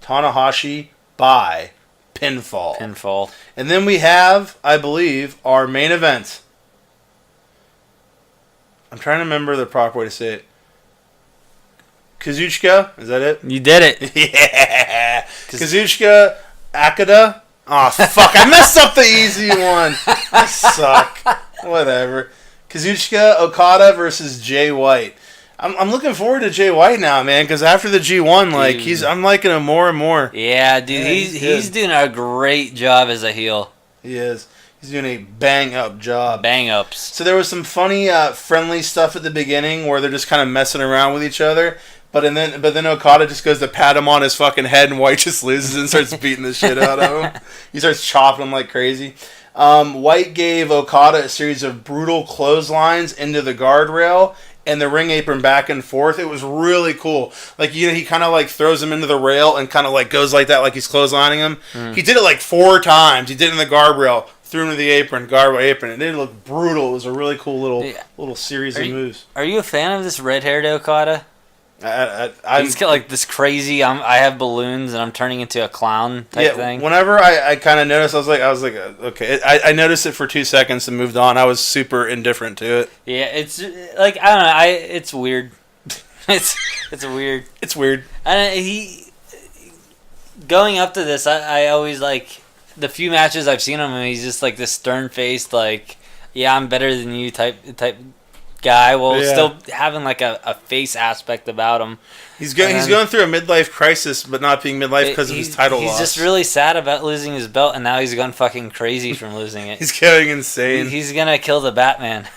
Tanahashi by pinfall. And then we have, I believe, our main event. I'm trying to remember the proper way to say it. Kazuchika? Is that it? You did it. Yeah. Kazuchika Akada. Oh, fuck. I messed up the easy one. I suck. Whatever. Kazuchika Okada versus Jay White. I'm looking forward to Jay White now, man, because after the G1, like, I'm liking him more and more. Yeah, dude, he's doing a great job as a heel. He is. He's doing a bang-up job. Bang-ups. So there was some funny, friendly stuff at the beginning where they're just kind of messing around with each other. But then Okada just goes to pat him on his fucking head, and White just loses and starts beating the shit out of him. He starts chopping him like crazy. White gave Okada a series of brutal clotheslines into the guardrail and the ring apron back and forth. It was really cool. Like, you know, he kind of like throws him into the rail and kind of like goes like that, like he's clotheslining him. He did it like 4 times. He did it in the guardrail, threw him to the apron, guardrail apron. It didn't look brutal. It was a really cool little series of moves. Are you a fan of this red-haired Okada? He's got like this crazy. I have balloons and I'm turning into a clown type thing. Whenever I kind of noticed, I was like, okay. I noticed it for 2 seconds and moved on. I was super indifferent to it. Yeah, it's like, I don't know. It's weird. it's weird. It's weird. And he going up to this, I always like the few matches I've seen him, and he's just like this stern faced, like, yeah, I'm better than you type guy, still having like a face aspect about him. He's going through a midlife crisis, but not being midlife because of his title loss. He's just really sad about losing his belt, and now he's gone fucking crazy from losing it. He's going insane. He's gonna kill the Batman.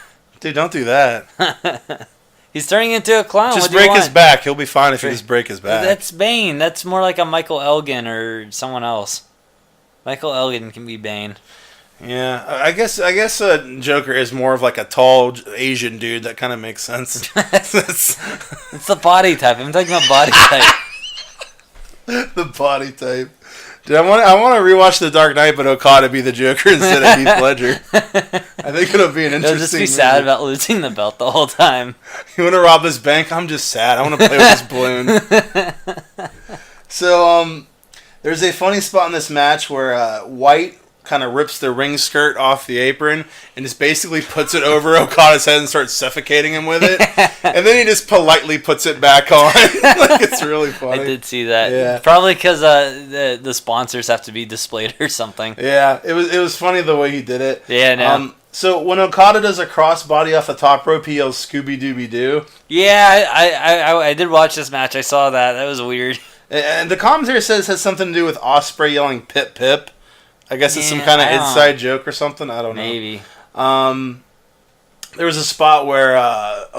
Dude, don't do that. He's turning into a clown. Just break his back. He'll be fine if you just break his back. That's Bane. That's more like a Michael Elgin or someone else. Michael Elgin can be Bane. Yeah, I guess Joker is more of like a tall Asian dude. That kind of makes sense. It's the body type. I'm talking about body type. The body type. Dude, I want to rewatch The Dark Knight, but Okada be the Joker instead of Heath Ledger. I think it'll be an interesting. He'll just be sad about losing the belt the whole time. You want to rob his bank? I'm just sad. I want to play with this balloon. So, there's a funny spot in this match where White kind of rips the ring skirt off the apron and just basically puts it over Okada's head and starts suffocating him with it. And then he just politely puts it back on. Like, it's really funny. I did see that. Yeah. Probably because the sponsors have to be displayed or something. Yeah, it was funny the way he did it. Yeah, no. So when Okada does a crossbody off the top rope, he yells Scooby-Dooby-Doo. Yeah, I did watch this match. I saw that. That was weird. And the commentary says it has something to do with Ospreay yelling Pip Pip. I guess it's some kind of inside joke or something. I don't know. Maybe. There was a spot where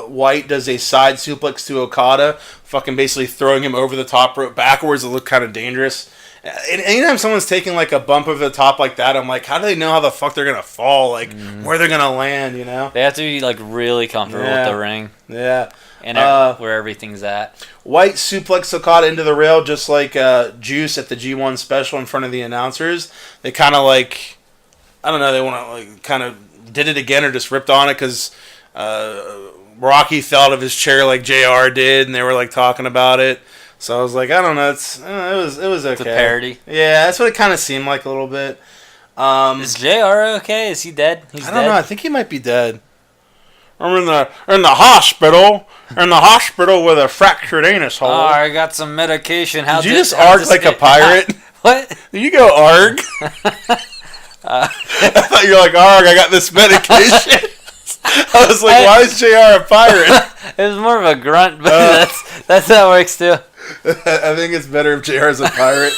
White does a side suplex to Okada, fucking basically throwing him over the top rope backwards. It looked kind of dangerous. And anytime someone's taking like a bump over the top like that, I'm like, how do they know how the fuck they're gonna fall? Like, where they're gonna land? You know? They have to be like really comfortable with the ring. Yeah. And where everything's at. White suplex Okada into the rail, just like Juice at the G1 special in front of the announcers. They kind of like, I don't know, they want to like kind of did it again or just ripped on it because Rocky fell out of his chair like JR did, and they were like talking about it. So I was like, I don't know, it was okay. It's a parody. Yeah, that's what it kind of seemed like a little bit. Is JR okay? Is he dead? I don't know. I think he might be dead. I'm in the hospital. In the hospital with a fractured anus hole. Oh, I got some medication. Did you just arg like a pirate? What? Did you go arg? I thought you were like, arg, I got this medication. I was like, why is JR a pirate? It was more of a grunt, but that's how it works too. I think it's better if JR's a pirate.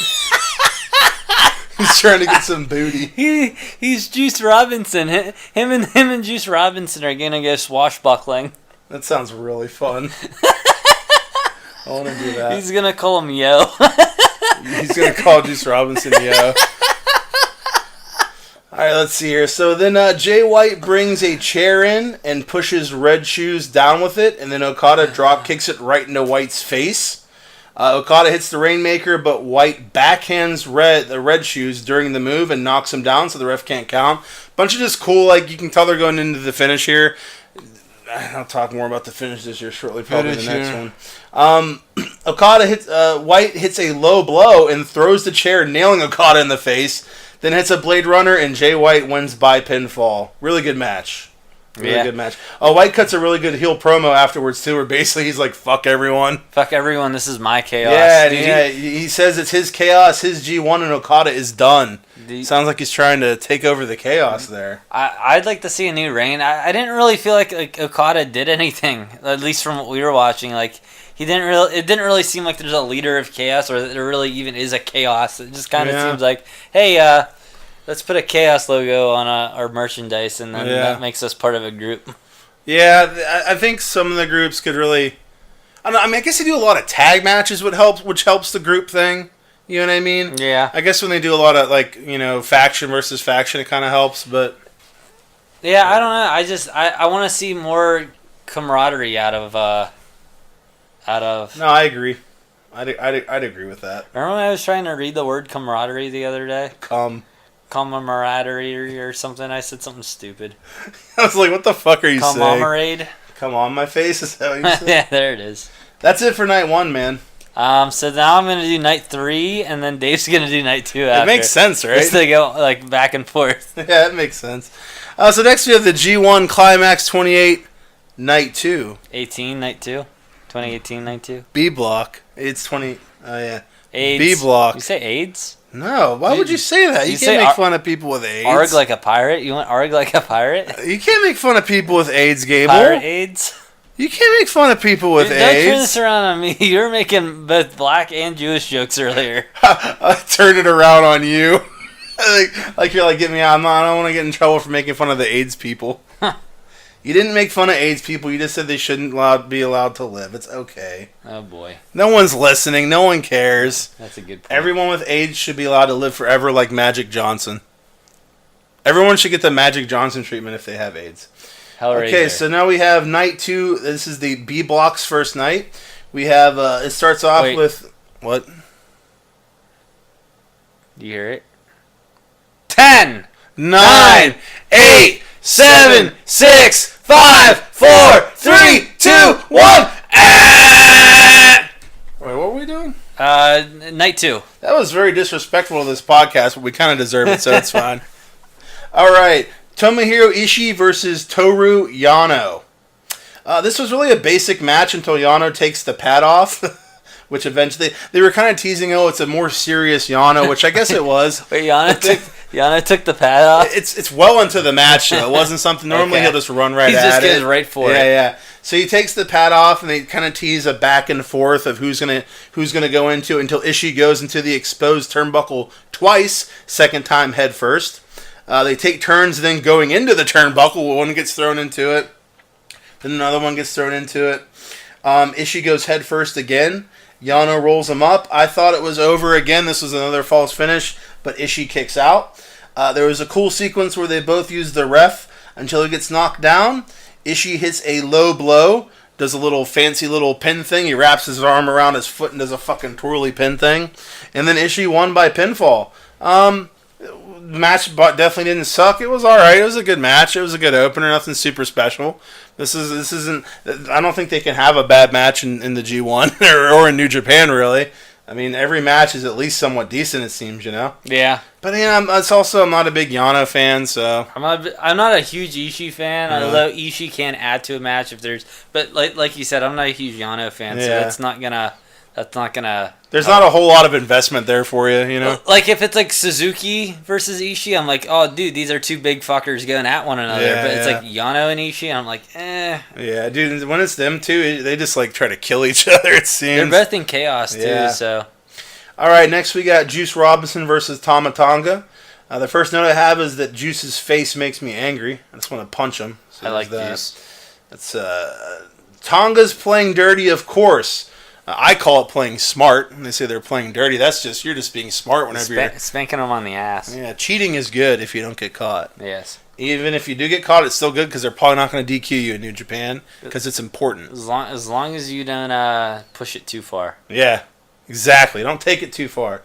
He's trying to get some booty. He's Juice Robinson. Him and Juice Robinson are gonna go swashbuckling. That sounds really fun. I want to do that. He's gonna call him Yo. He's gonna call Juice Robinson Yo. All right, let's see here. So then Jay White brings a chair in and pushes Red Shoes down with it, and then Okada drop kicks it right into White's face. Okada hits the Rainmaker, but White backhands the Red Shoes during the move and knocks him down, so the ref can't count. Bunch of just cool, like you can tell they're going into the finish here. I'll talk more about the finish this year shortly, probably the next one. White hits a low blow and throws the chair, nailing Okada in the face. Then hits a Blade Runner, and Jay White wins by pinfall. Really good match. Really good match. White cuts a really good heel promo afterwards, too, where basically he's like, fuck everyone. Fuck everyone, this is my chaos. Yeah, he says it's his chaos, his G1, and Okada is done. Sounds like he's trying to take over the chaos there. I'd like to see a new reign. I didn't really feel like Okada did anything, at least from what we were watching. Like, it didn't really seem like there's a leader of chaos, or that there really even is a chaos. It just kind of seems like, hey, let's put a chaos logo on our merchandise, and then that makes us part of a group. Yeah, I think some of the groups could really... I don't know, I mean, I guess they do a lot of tag matches, which helps the group thing. You know what I mean? Yeah. I guess when they do a lot of, like, you know, faction versus faction, it kind of helps, but... Yeah, I don't know. I want to see more camaraderie out of... No, I agree. I'd agree with that. Remember when I was trying to read the word camaraderie the other day? Camaraderie or something. I said something stupid. I was like, what the fuck are you saying? Commemorate. Come on, my face is how you say. Yeah, there it is. That's it for night 1, man. So now I'm gonna do night 3, and then Dave's gonna do night 2 after. It makes sense, right? Just to go like back and forth. Yeah, it makes sense. So next we have the G1 Climax 28 night 2. 18 night 2. 2018 night 2. B block. It's 20. Oh yeah. AIDS. B block. You say AIDS? No. Why would you say that? You can't make fun of people with AIDS. Arg like a pirate? You want arg like a pirate? You can't make fun of people with AIDS, Gable. Pirate AIDS? You can't make fun of people with AIDS. Don't turn this around on me. You were making both black and Jewish jokes earlier. I turned it around on you. like you're like, get me out. I don't want to get in trouble for making fun of the AIDS people. You didn't make fun of AIDS people. You just said they shouldn't be allowed to live. It's okay. Oh, boy. No one's listening. No one cares. That's a good point. Everyone with AIDS should be allowed to live forever like Magic Johnson. Everyone should get the Magic Johnson treatment if they have AIDS. Hellraiser. Okay, so now we have night 2. This is the B block's first night. We have, it starts off with... What? Do you hear it? 10, 9, 8, 7, 6, 5, 4, 3, 2, 1. Wait, what were we doing? Night 2. That was very disrespectful to this podcast, but we kind of deserve it, so it's fine. All right, Tomohiro Ishii versus Toru Yano. This was really a basic match until Yano takes the pad off, which eventually... They were kind of teasing, it's a more serious Yano, which I guess it was. Wait, Yano took the pad off? It's well into the match, though. It wasn't something... Normally he'll just run right at it. He just goes right for it. Yeah. So he takes the pad off, and they kind of tease a back and forth of who's gonna go into it until Ishii goes into the exposed turnbuckle twice, second time head first. They take turns then going into the turnbuckle. One gets thrown into it. Then another one gets thrown into it. Ishii goes head first again. Yano rolls him up. I thought it was over again. This was another false finish, but Ishii kicks out. There was a cool sequence where they both use the ref until he gets knocked down. Ishii hits a low blow, does a little fancy little pin thing. He wraps his arm around his foot and does a fucking twirly pin thing. And then Ishii won by pinfall. Match definitely didn't suck. It was alright. It was a good match. It was a good opener. Nothing super special. This isn't. I don't think they can have a bad match in the G1 or in New Japan, really. I mean, every match is at least somewhat decent, it seems, you know? Yeah. But, you know, I'm not a big Yano fan, so... I'm not a huge Ishii fan, although Ishii can add to a match if there's... But, like you said, I'm not a huge Yano fan, so that's not gonna... There's not a whole lot of investment there for you, you know? Like, if it's, like, Suzuki versus Ishii, I'm like, oh, dude, these are two big fuckers going at one another. Yeah, but it's like Yano and Ishii, and I'm like, eh. Yeah, dude, when it's them two, they just, like, try to kill each other, it seems. They're both in chaos, too, so... All right, next we got Juice Robinson versus Tama Tonga. The first note I have is that Juice's face makes me angry. I just want to punch him. So I like that. Juice. That's Tonga's playing dirty, of course. I call it playing smart. When they say they're playing dirty, you're just being smart whenever you're spanking them on the ass. Yeah, cheating is good if you don't get caught. Yes. Even if you do get caught, it's still good because they're probably not going to DQ you in New Japan because it's important. As long as you don't push it too far. Yeah. Exactly. Don't take it too far.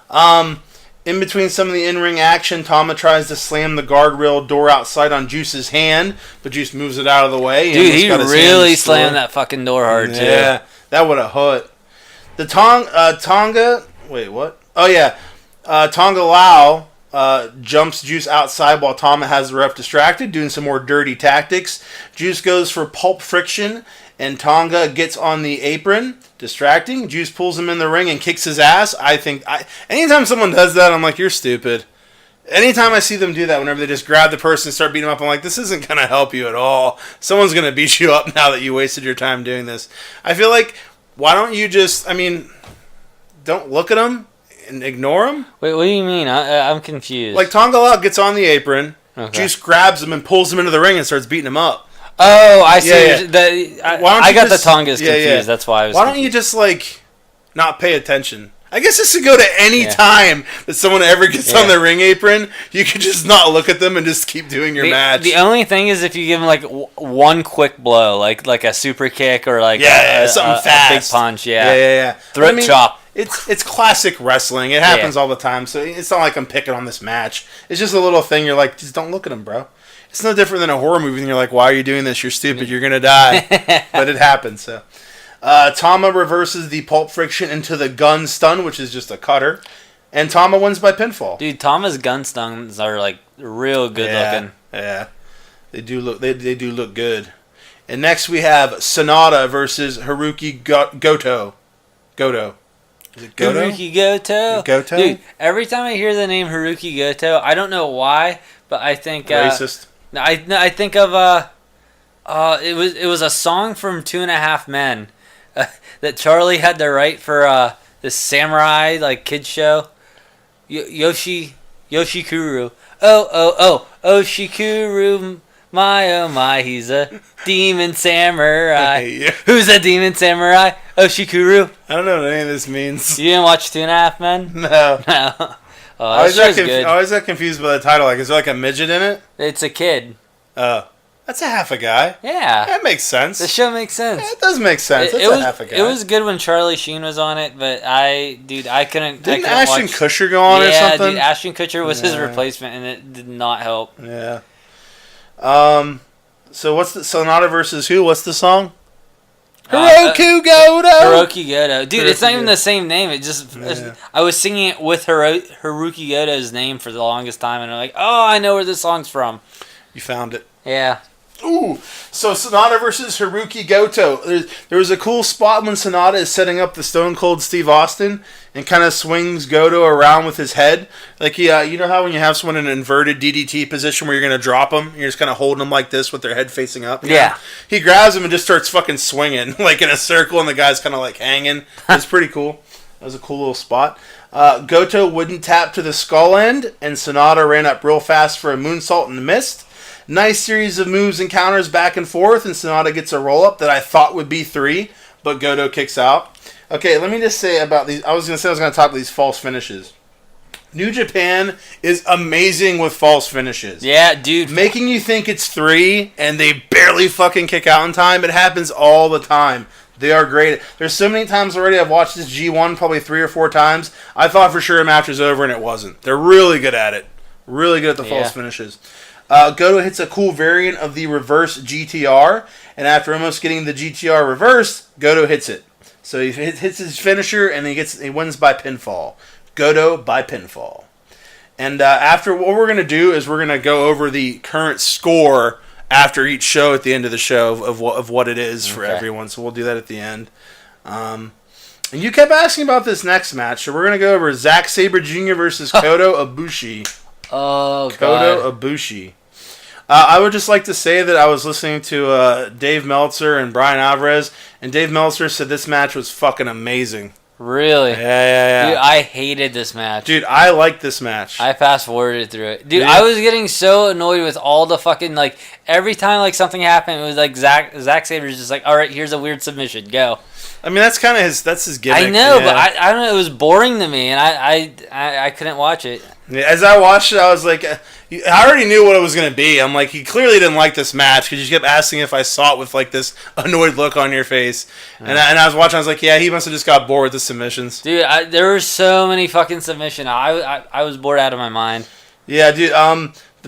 In between some of the in-ring action, Tama tries to slam the guardrail door outside on Juice's hand, but Juice moves it out of the way. Dude, he really slammed that fucking door hard, too. Yeah, that would have hurt. The Tonga... Wait, what? Oh, yeah. Tonga Lao jumps Juice outside while Tama has the ref distracted, doing some more dirty tactics. Juice goes for pulp friction, and Tonga gets on the apron, distracting. Juice pulls him in the ring and kicks his ass. Anytime someone does that, I'm like, you're stupid. Anytime I see them do that, whenever they just grab the person and start beating them up, I'm like, this isn't going to help you at all. Someone's going to beat you up now that you wasted your time doing this. I feel like, why don't you just, don't look at them and ignore them? Wait, what do you mean? I'm confused. Like, Tonga Lao gets on the apron, Juice grabs him and pulls him into the ring and starts beating him up. Oh, I see. Yeah. I got the Tongas confused. Yeah. That's why I was. Why don't you just not pay attention? I guess this could go to any time that someone ever gets on the ring apron. You could just not look at them and just keep doing your match. The only thing is if you give them one quick blow, like a super kick or something fast, a big punch. Yeah. Throat chop. It's classic wrestling. It happens all the time. So it's not like I'm picking on this match. It's just a little thing. You're like, just don't look at him, bro. It's no different than a horror movie. And you're like, why are you doing this? You're stupid. You're going to die. But it happens. So, Tama reverses the pulp friction into the gun stun, which is just a cutter. And Tama wins by pinfall. Dude, Tama's gun stuns are real good looking. Yeah. They do look do look good. And next we have Sonata versus Haruki Goto. Is it Goto? Haruki Goto. Goto? Dude, every time I hear the name Haruki Goto, I don't know why, but I think racist. I think of it was a song from 2.5 Men that Charlie had to write for this samurai kids show. Yoshikuru. Oh, Shikuru, my, he's a demon samurai. Who's a demon samurai? Shikuru. I don't know what any of this means. You didn't watch 2.5 Men? No. No. Oh, I always got confused by the title. Is there a midget in it? It's a kid. Oh. That's a half a guy. Yeah. That makes sense. The show makes sense. Yeah, it does make sense. That's a half a guy. It was good when Charlie Sheen was on it, but I couldn't. Didn't Ashton Kutcher go on or something? Yeah, dude, Ashton Kutcher was his replacement, and it did not help. Yeah. So what's the Sonata versus who? What's the song? Hiroki Goto. Hiroki Goto. Dude, it's not even the same name. It just I was singing it with Hiroki Goto's name for the longest time, and I'm like, oh, I know where this song's from. You found it. Yeah. Ooh, so Sonata versus Haruki Goto. There was a cool spot when Sonata is setting up the Stone Cold Steve Austin and kind of swings Goto around with his head. You know how when you have someone in an inverted DDT position where you're going to drop them, you're just kind of holding them like this with their head facing up? Yeah. He grabs him and just starts fucking swinging in a circle, and the guy's kind of hanging. It's pretty cool. That was a cool little spot. Goto wouldn't tap to the skull end, and Sonata ran up real fast for a moonsault and missed. Nice series of moves and counters back and forth, and Sonata gets a roll-up that I thought would be 3, but Goto kicks out. Okay, let me just say about these. I was going to talk about these false finishes. New Japan is amazing with false finishes. Yeah, dude. Making you think it's 3 and they barely fucking kick out in time. It happens all the time. They are great. There's so many times already I've watched this G1 probably 3 or 4 times. I thought for sure a match was over and it wasn't. They're really good at it. Really good at the false finishes. Goto hits a cool variant of the reverse GTR, and after almost getting the GTR reversed, Goto hits it. So he hits his finisher and he wins by pinfall. Goto by pinfall. And after, what we're going to do is we're going to go over the current score after each show at the end of the show of what it is for everyone. So we'll do that at the end. And you kept asking about this next match, so we're going to go over Zack Sabre Jr. versus Kota Ibushi. Oh, Kota Ibushi. I would just like to say that I was listening to Dave Meltzer and Brian Alvarez, and Dave Meltzer said this match was fucking amazing. Really? Yeah. Dude, I hated this match. Dude, I liked this match. I fast-forwarded through it. Dude, I was getting so annoyed with all the fucking, like, every time, like, something happened, it was like Zack Saber's just like, all right, here's a weird submission, go. I mean, that's kind of his gimmick. I know, but I don't know, it was boring to me, and I couldn't watch it. Yeah, as I watched it, I was like, I already knew what it was going to be. I'm like, he clearly didn't like this match because you kept asking if I saw it with like this annoyed look on your face. And I was watching, I was like, yeah, he must have just got bored with the submissions. Dude, there were so many fucking submissions. I was bored out of my mind. Yeah, dude.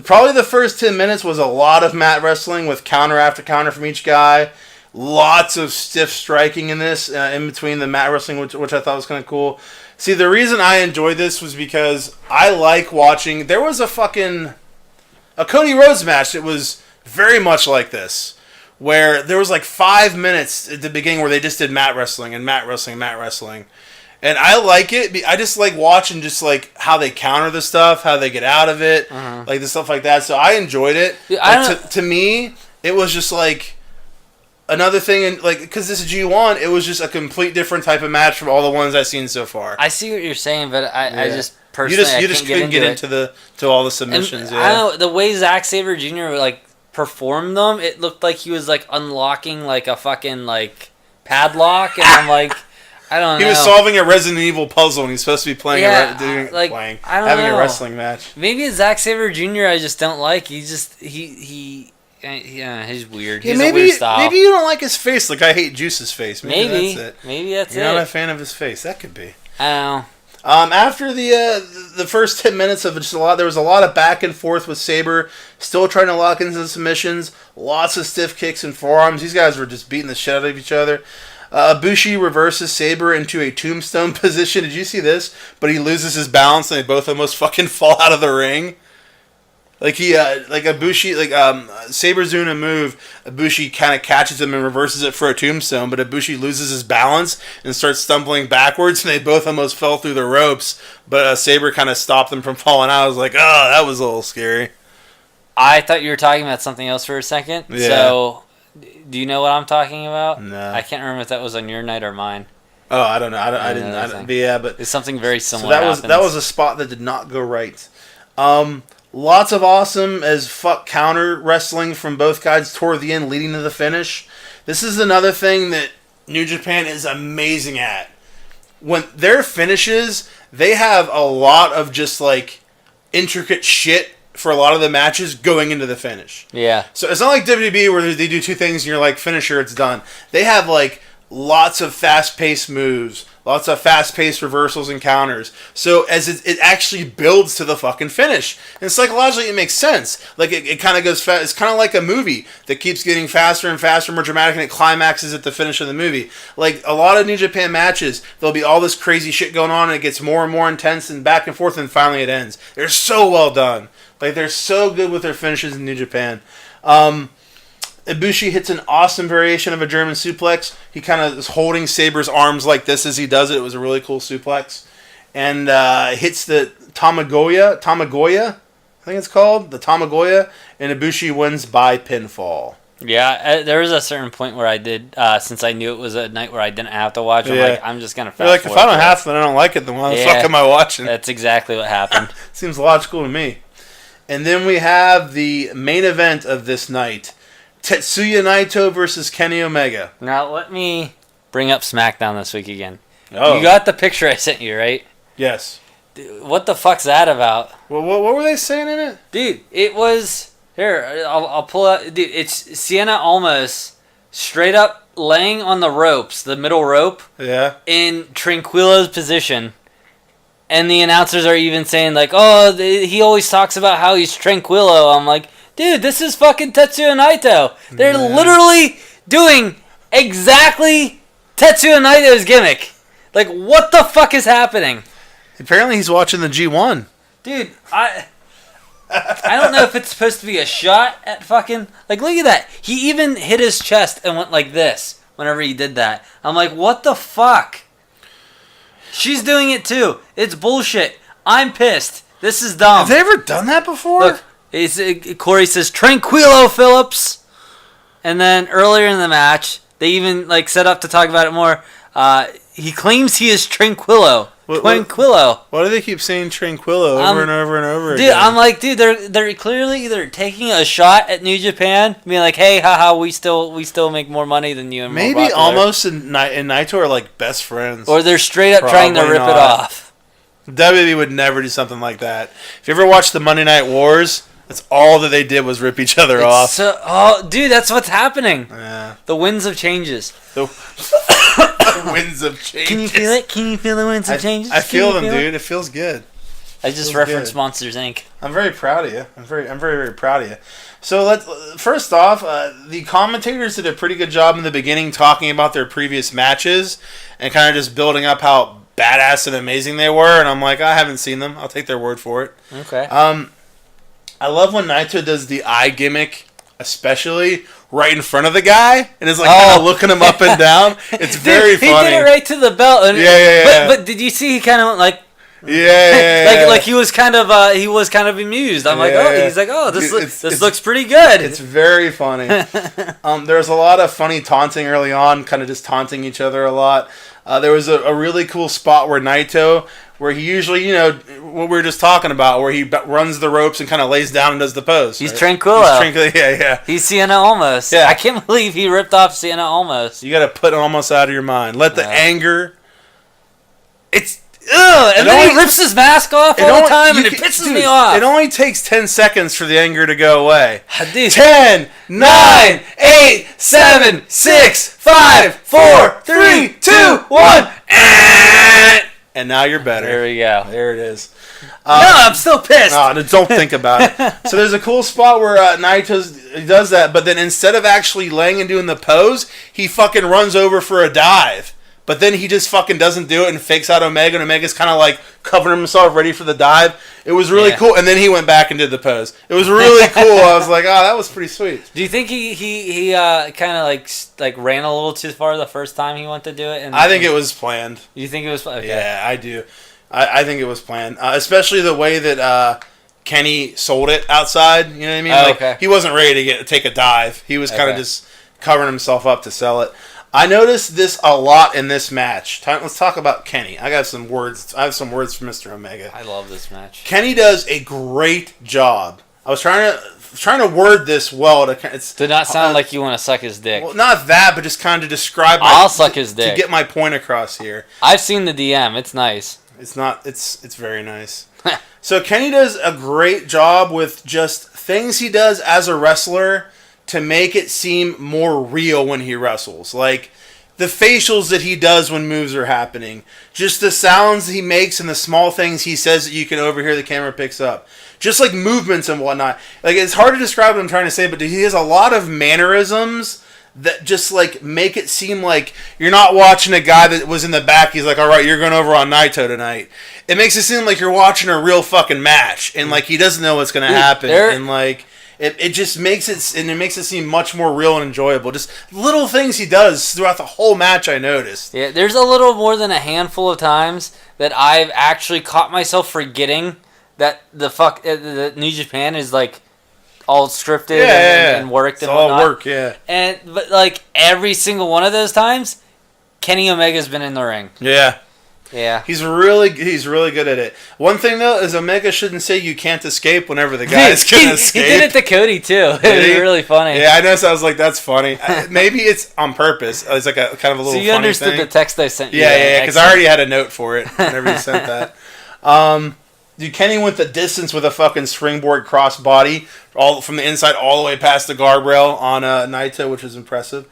Probably the first 10 minutes was a lot of mat wrestling with counter after counter from each guy. Lots of stiff striking in this, in between the mat wrestling, which I thought was kind of cool. See, the reason I enjoyed this was because I like watching... There was a Cody Rhodes match that was very much like this, where there was like 5 minutes at the beginning where they just did mat wrestling and mat wrestling, mat wrestling. And I like it. I just like watching just like how they counter the stuff, how they get out of it, like the stuff like that. So I enjoyed it. Yeah, to me, it was just like... Another thing, and like, because this is G1, it was just a complete different type of match from all the ones I've seen so far. I see what you're saying, but I just personally you just couldn't get into all the submissions. And, I don't know, the way Zack Sabre Jr. like performed them, it looked like he was like unlocking like a fucking like padlock, and I'm like, I don't know. He was solving a Resident Evil puzzle, and he's supposed to be playing having a wrestling match. Maybe it's Zack Sabre Jr. I just don't like. Yeah, he's weird. He's a weird style. Maybe you don't like his face. Like I hate Juice's face. Maybe that's it. Maybe that's You're not a fan of his face. That could be. I don't know. After the first 10 minutes of just there was a lot of back and forth with Sabre, still trying to lock into the submissions. Lots of stiff kicks and forearms. These guys were just beating the shit out of each other. Ibushi reverses Sabre into a tombstone position. Did you see this? But he loses his balance and they both almost fucking fall out of the ring. Like Ibushi, Sabre's doing a move, Ibushi kind of catches him and reverses it for a tombstone, but Ibushi loses his balance and starts stumbling backwards, and they both almost fell through the ropes, but Sabre kind of stopped them from falling out. I was like, oh, that was a little scary. I thought you were talking about something else for a second. Yeah. So, do you know what I'm talking about? No. I can't remember if that was on your night or mine. Oh, I don't know. I didn't. Yeah, but it's something very similar. So that was a spot that did not go right. Lots of awesome as fuck counter wrestling from both guys toward the end, leading to the finish. This is another thing that New Japan is amazing at. When their finishes, they have a lot of just like intricate shit for a lot of the matches going into the finish. Yeah. So it's not like WWE where they do two things and you're like, finisher, it's done. They have like lots of fast-paced moves, lots of fast-paced reversals and counters. So as it actually builds to the fucking finish. And psychologically it makes sense. Like it kind of goes fast. It's kind of like a movie that keeps getting faster and faster, more dramatic, and it climaxes at the finish of the movie. Like a lot of New Japan matches, there'll be all this crazy shit going on and it gets more and more intense and back and forth and finally it ends. They're so well done. Like they're so good with their finishes in New Japan. Ibushi hits an awesome variation of a German suplex. He kind of is holding Sabre's arms like this as he does it. It was a really cool suplex. And hits the Tamagoya, I think it's called, the Tamagoya, and Ibushi wins by pinfall. Yeah, there was a certain point where I did, since I knew it was a night where I didn't have to watch, I'm just going to fast forward. If I don't have to and I don't like it, then why the fuck am I watching? That's exactly what happened. Seems logical to me. And then we have the main event of this night. Tetsuya Naito versus Kenny Omega. Now, let me bring up SmackDown this week again. Oh. You got the picture I sent you, right? Yes. Dude, what the fuck's that about? Well, what were they saying in it? Dude, it was... Here, I'll pull out... Dude, it's Sienna Almas straight up laying on the ropes, the middle rope, Yeah. in Tranquilo's position. And the announcers are even saying, like, oh, he always talks about how he's Tranquilo. I'm like, dude, this is fucking Tetsuya Naito. They're literally doing exactly Tetsuya Naito's gimmick. Like, what the fuck is happening? Apparently he's watching the G1. Dude, I don't know if it's supposed to be a shot at fucking... Like, look at that. He even hit his chest and went like this whenever he did that. I'm like, what the fuck? She's doing it too. It's bullshit. I'm pissed. This is dumb. Have they ever done that before? Look, Corey says, Tranquilo Phillips. And then earlier in the match, they even like set up to talk about it more. He claims he is Tranquilo. Tranquilo. Why do they keep saying Tranquilo over and over and over dude, again? I'm like, dude, they're clearly either taking a shot at New Japan, being like, hey, haha, we still make more money than you. And maybe Almost and Naito are like best friends. Or they're straight up trying to rip it off. WWE would never do something like that. If you ever watched the Monday Night Wars, that's all that they did was rip each other off. So, dude, that's what's happening. Yeah. The winds of changes. The winds of changes. Can you feel it? Can you feel the winds of changes? I feel them, dude. It feels good. I just referenced Monsters Inc. I'm very proud of you. I'm very, very proud of you. So first off, the commentators did a pretty good job in the beginning talking about their previous matches and kind of just building up how badass and amazing they were. And I'm like, I haven't seen them. I'll take their word for it. Okay. I love when Naito does the eye gimmick, especially right in front of the guy, and is like kind of looking him up and down. It's very funny. He did it right to the belt. And Yeah. But did you see he kind of went like... Yeah. like he was kind of amused. I'm like, oh, he's like, oh, this looks pretty good. It's very funny. There's a lot of funny taunting early on, kind of just taunting each other a lot. There was a really cool spot where Naito, where he usually, what we were just talking about, where he runs the ropes and kind of lays down and does the pose. He's Tranquilo. Yeah. He's Sienna Almas. Yeah. I can't believe he ripped off Sienna Almas. You got to put Almas out of your mind. Let the anger. And then he rips his mask off all the time, and it pisses me off. It only takes 10 seconds for the anger to go away. Dude. 10, 9, 8, 7, 6, 5, 4, 3, 2, 1. And now you're better. There we go. There it is. No, I'm still pissed. No, don't think about it. So there's a cool spot where Naito does that, but then instead of actually laying and doing the pose, he fucking runs over for a dive. But then he just fucking doesn't do it and fakes out Omega, and Omega's kind of like covering himself ready for the dive. It was really cool, and then he went back and did the pose. It was really cool. I was like, oh, that was pretty sweet. Do you think he kind of like ran a little too far the first time he went to do it? I think it was planned. You think it was planned? Okay. Yeah, I do. I think it was planned, especially the way that Kenny sold it outside. You know what I mean? Okay. He wasn't ready to take a dive. He was kind of just covering himself up to sell it. I noticed this a lot in this match. Let's talk about Kenny. I have some words for Mr. Omega. I love this match. Kenny does a great job. I was trying to word this well to not sound like you want to suck his dick. Well, not that, but just kind of describe. I'll suck his dick to get my point across here. I've seen the DM. It's nice. It's not. It's very nice. So Kenny does a great job with just things he does as a wrestler to make it seem more real when he wrestles. Like the facials that he does when moves are happening. Just the sounds he makes and the small things he says that you can overhear the camera picks up. Just like movements and whatnot. Like it's hard to describe what I'm trying to say, but he has a lot of mannerisms that just like make it seem like you're not watching a guy that was in the back. He's like, all right, you're going over on Naito tonight. It makes it seem like you're watching a real fucking match. And like he doesn't know what's going to happen. And like... It just makes it seem much more real and enjoyable. Just little things he does throughout the whole match I noticed. Yeah, there's a little more than a handful of times that I've actually caught myself forgetting that the New Japan is like all scripted and worked it's and whatnot. All work, yeah. But like every single one of those times, Kenny Omega's been in the ring. Yeah. Yeah. He's really good at it. One thing though is Omega shouldn't say you can't escape whenever the guys can escape. He did it to Cody too. It was really funny. Yeah, I know. So I was like, that's funny. Maybe it's on purpose. It's like a kind of a little. So you funny understood thing. the text I sent you. Yeah, because I already had a note for it whenever you sent that. Dude, Kenny went the distance with a fucking springboard crossbody, all from the inside all the way past the guardrail on Naito, which was impressive.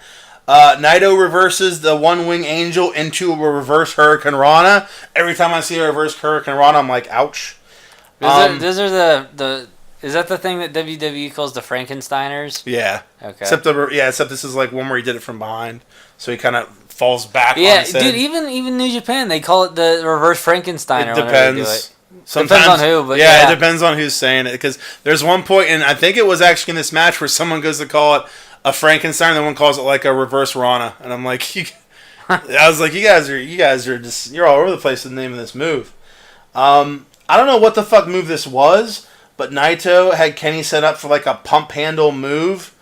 Naito reverses the One Wing Angel into a reverse Hurricane Rana. Every time I see a reverse Hurricane Rana, I'm like, ouch. Those are the. Is that the thing that WWE calls the Frankensteiners? Yeah. Okay. Except this is like one where he did it from behind, so he kind of falls back. Yeah, on his head. dude. Even New Japan, they call it the reverse Frankensteiner. It depends. Sometimes, depends on who, but yeah, it depends on who's saying it. Because there's one point, and I think it was actually in this match where someone goes to call it a Frankenstein, and one calls it like a reverse Rana, and I'm like, I was like, you guys are just you're all over the place with the name of this move. I don't know what the fuck move this was, but Naito had Kenny set up for like a pump handle move.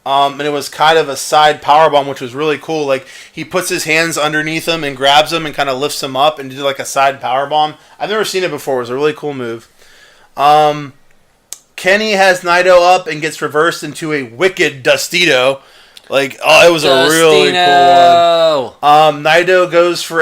And it was kind of a side powerbomb, which was really cool. Like, he puts his hands underneath him and grabs him and kind of lifts him up and did like a side powerbomb. I've never seen it before. It was a really cool move. Kenny has Naito up and gets reversed into a wicked Dustito. Like, it was a really cool one. Naito goes for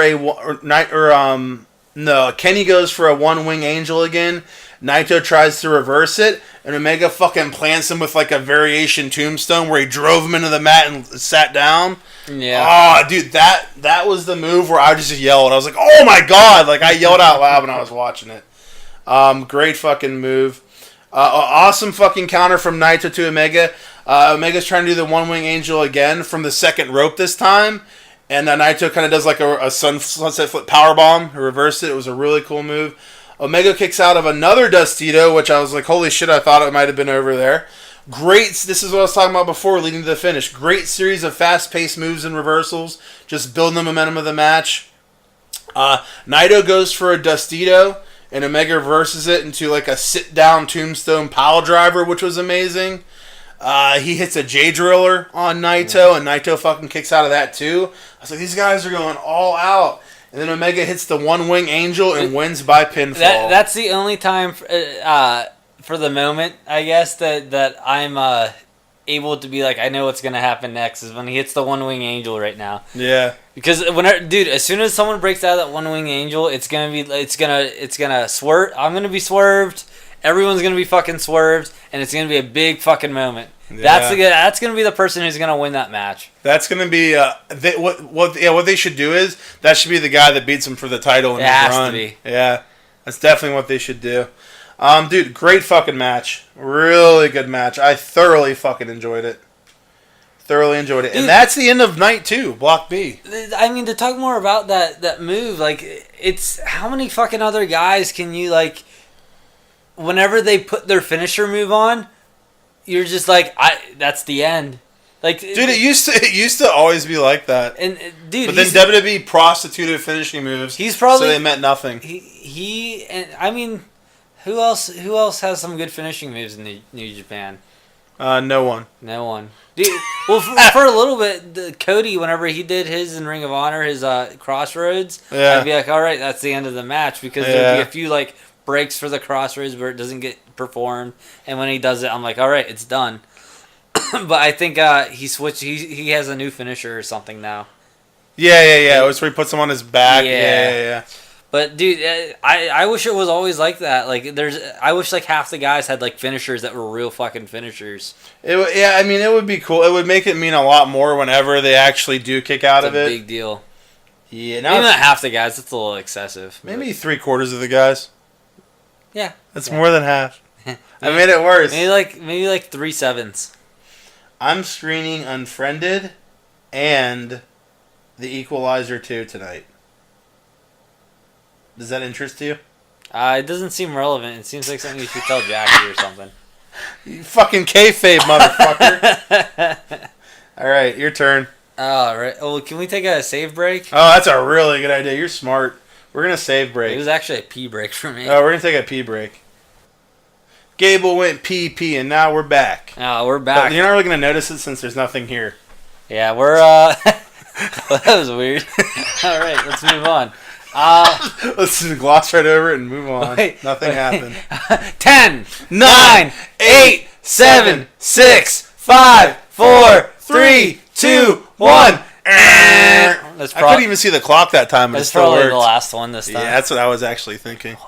Kenny goes for a One Wing Angel again. Naito tries to reverse it, and Omega fucking plants him with like a variation tombstone where he drove him into the mat and sat down. Yeah. Oh, dude, that was the move where I just yelled. I was like, oh my god! Like, I yelled out loud when I was watching it. Great fucking move. Awesome fucking counter from Naito to Omega. Omega's trying to do the One Wing Angel again from the second rope this time. And Naito kind of does like a sunset flip powerbomb. Reversed it. It was a really cool move. Omega kicks out of another Dustito, which I was like, holy shit, I thought it might have been over there. This is what I was talking about before, leading to the finish. Great series of fast-paced moves and reversals, just building the momentum of the match. Naito goes for a Dustito, and Omega reverses it into like a sit-down tombstone pile driver, which was amazing. He hits a J-Driller on Naito, and Naito fucking kicks out of that too. I was like, these guys are going all out. And then Omega hits the One Wing Angel and wins by pinfall. That's the only time for the moment, I guess, that I'm able to be like, I know what's going to happen next, is when he hits the One Wing Angel right now. Yeah. Because dude, as soon as someone breaks out of that One Wing Angel, it's gonna swerve. I'm gonna be swerved. Everyone's gonna be fucking swerved, and it's gonna be a big fucking moment. Yeah. That's gonna be the person who's gonna win that match. That's gonna be what they should do is that should be the guy that beats him for the title in his run. It has to be. Yeah, that's definitely what they should do. Dude, great fucking match. Really good match. I thoroughly fucking enjoyed it. Dude, and that's the end of night 2, Block B. I mean, to talk more about that move, like, it's how many fucking other guys can you like? Whenever they put their finisher move on, you're just like, that's the end. Like, dude, it used to always be like that. And dude, but then WWE prostituted finishing moves. He's probably so they meant nothing. And I mean, who else has some good finishing moves in New Japan? No one. Dude, well, for a little bit, Cody, whenever he did his in Ring of Honor, his Crossroads, I'd be like, all right, that's the end of the match, because there'd be a few like breaks for the Crossroads where it doesn't get performed, and when he does it, I'm like, all right, it's done. But I think he switched. He has a new finisher or something now. Yeah. It was where he puts him on his back. Yeah. But dude, I wish it was always like that. Like, I wish like half the guys had like finishers that were real fucking finishers. I mean, it would be cool. It would make it mean a lot more whenever they actually do kick out of it. It's a big deal. Yeah, maybe not half the guys. That's a little excessive. Maybe 3/4 of the guys. Yeah, that's more than half. I made it worse. Maybe like 3/7. I'm screening Unfriended and The Equalizer 2 tonight. Does that interest you? It doesn't seem relevant. It seems like something you should tell Jackie or something. You fucking kayfabe, motherfucker. All right, your turn. All right. Oh, can we take a save break? Oh, that's a really good idea. You're smart. We're going to save break. It was actually a pee break for me. Oh, we're going to take a pee break. Gable went pee, and now we're back. Oh, we're back. But you're not really going to notice it since there's nothing here. Yeah, we're, well, that was weird. All right, let's move on. Let's just gloss right over it and move on. Wait, Nothing happened. 10, 9, 8, 7, 6, 5, 4, 3, 2, 1. I couldn't even see the clock that time. But That's it still probably worked. the last one this time. Yeah, that's what I was actually thinking. The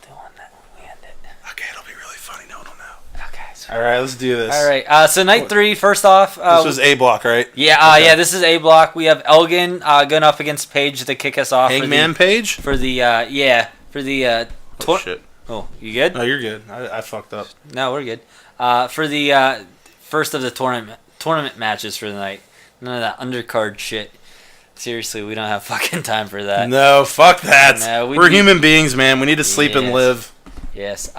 one that we ended. Okay, it'll be really funny. No one will know. Okay. So All right, let's do this. all right. So night 3. First off, This was A block, right? yeah. Okay. Yeah. This is A block. We have Elgin going up against Paige to kick us off. Hangman Page? For the Oh, shit. Oh, you good? No, you're good. I fucked up. No, we're good. For the first of the tournament matches for the night. None of that undercard shit. Seriously, we don't have fucking time for that. No, fuck that. No, We're human beings, man. We need to sleep and live. Yes. We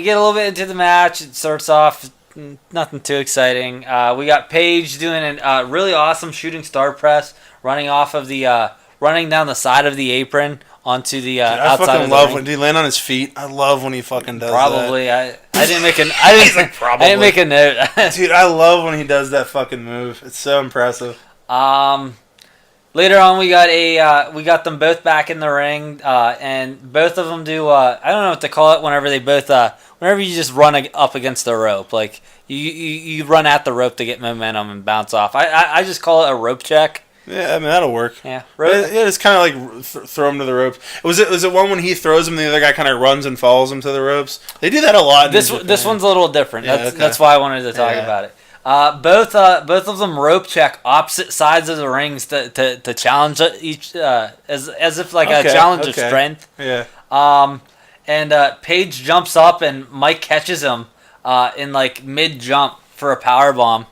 get a little bit into the match. It starts off nothing too exciting. We got Paige doing a really awesome shooting star press, running down the side of the apron onto the outside I fucking of the love ring. when he land on his feet. I love when he fucking does Probably. that. I didn't make I didn't make a note. Dude, I love when he does that fucking move. It's so impressive. Later on, we got them both back in the ring, and both of them do. I don't know what to call it. Whenever they both, whenever you just run up against the rope, like you run at the rope to get momentum and bounce off. I just call it a rope check. Yeah, I mean that'll work. Yeah, Yeah, it's kind of like throw him to the ropes. Was it one when he throws him and the other guy kind of runs and follows him to the ropes? They do that a lot. This one's a little different. Yeah, That's why I wanted to talk about it. Both of them rope check opposite sides of the rings to challenge each as if like a challenge of strength. Yeah. And Paige jumps up and Mike catches him in like mid jump for a power bomb.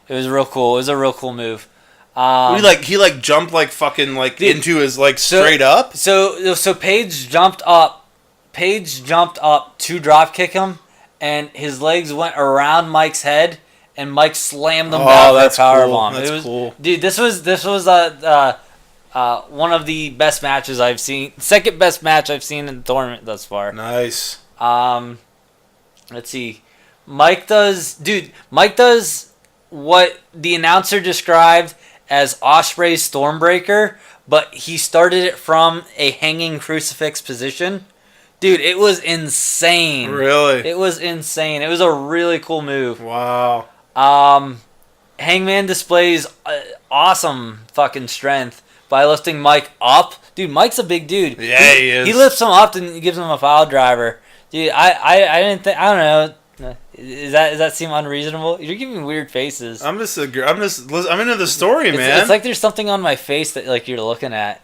It was real cool. It was a real cool move. He jumped like fucking like into his like straight up. So Paige jumped up to drop kick him, and his legs went around Mike's head, and Mike slammed him down for a power bomb. That's cool. Dude, this was one of the best matches I've seen. Second best match I've seen in the tournament thus far. Nice. Let's see. Mike does what the announcer described as Ospreay's Stormbreaker, but he started it from a hanging crucifix position. Dude, it was insane. Really? It was insane. It was a really cool move. Wow. Hangman displays awesome fucking strength by lifting Mike up. Dude, Mike's a big dude. Yeah, he is. He lifts him up and gives him a pile driver. Dude, I didn't think, I don't know. Does that seem unreasonable? You're giving weird faces. I'm into the story, man. It's like there's something on my face that like you're looking at.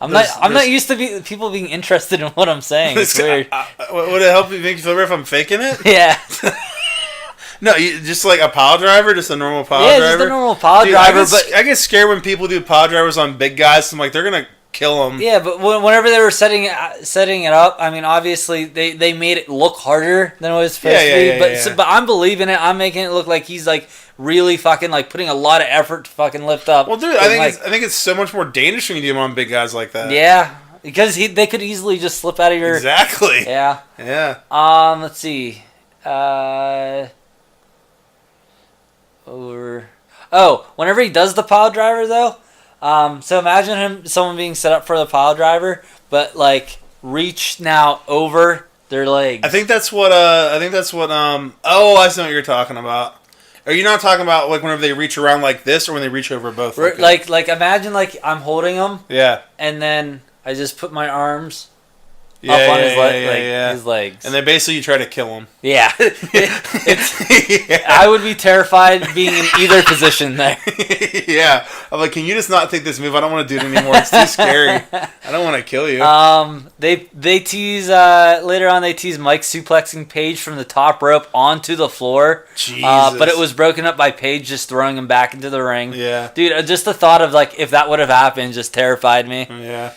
I'm not used to people being interested in what I'm saying. It's weird. Would it help make you feel better if I'm faking it? Yeah. No, just like a pile driver, just a normal pile driver. Yeah, just a normal pile driver. I get scared when people do pile drivers on big guys. I'm like, they're gonna kill them. Yeah, but whenever they were setting it up, I mean, obviously they made it look harder than it was supposed to be. But I'm believing it. I'm making it look like he's like really fucking like putting a lot of effort to fucking lift up. Well, dude, I think it's so much more dangerous when you do them on big guys like that. Yeah, because they could easily just slip out of your. Exactly. Yeah. Yeah. Let's see. Whenever he does the pile driver though. So imagine someone being set up for the pile driver, but like reach now over their legs. I think that's what. Oh, I see what you're talking about. Are you not talking about like whenever they reach around like this, or when they reach over both? Like imagine like I'm holding them. Yeah. And then I just put my arms up on his legs. And then basically you try to kill him. Yeah. I would be terrified being in either position there. Yeah. I'm like, can you just not take this move? I don't want to do it anymore. It's too scary. I don't want to kill you. They tease later on. They tease Mike suplexing Paige from the top rope onto the floor. Jesus. But it was broken up by Paige just throwing him back into the ring. Yeah. Dude, just the thought of like if that would have happened just terrified me. Yeah.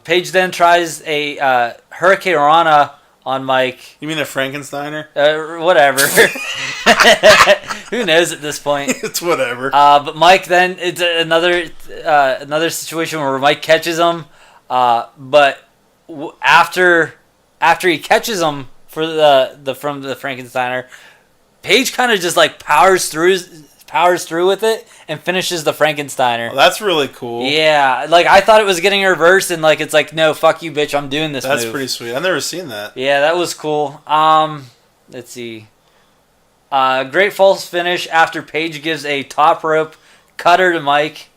Paige then tries a Hurricane Rana on Mike. You mean a Frankensteiner? Whatever. Who knows at this point? It's whatever. But Mike then it's another situation where Mike catches him, but after he catches him from the Frankensteiner, Paige kind of just like powers through powers through with it and finishes the Frankensteiner. Oh, that's really cool. Yeah, like I thought it was getting reversed, and like it's like, no, fuck you, bitch, I'm doing this. That's move. pretty sweet. I've never seen that. Yeah, that was cool. Let's see. Great false finish after Paige gives a top rope cutter to Mike.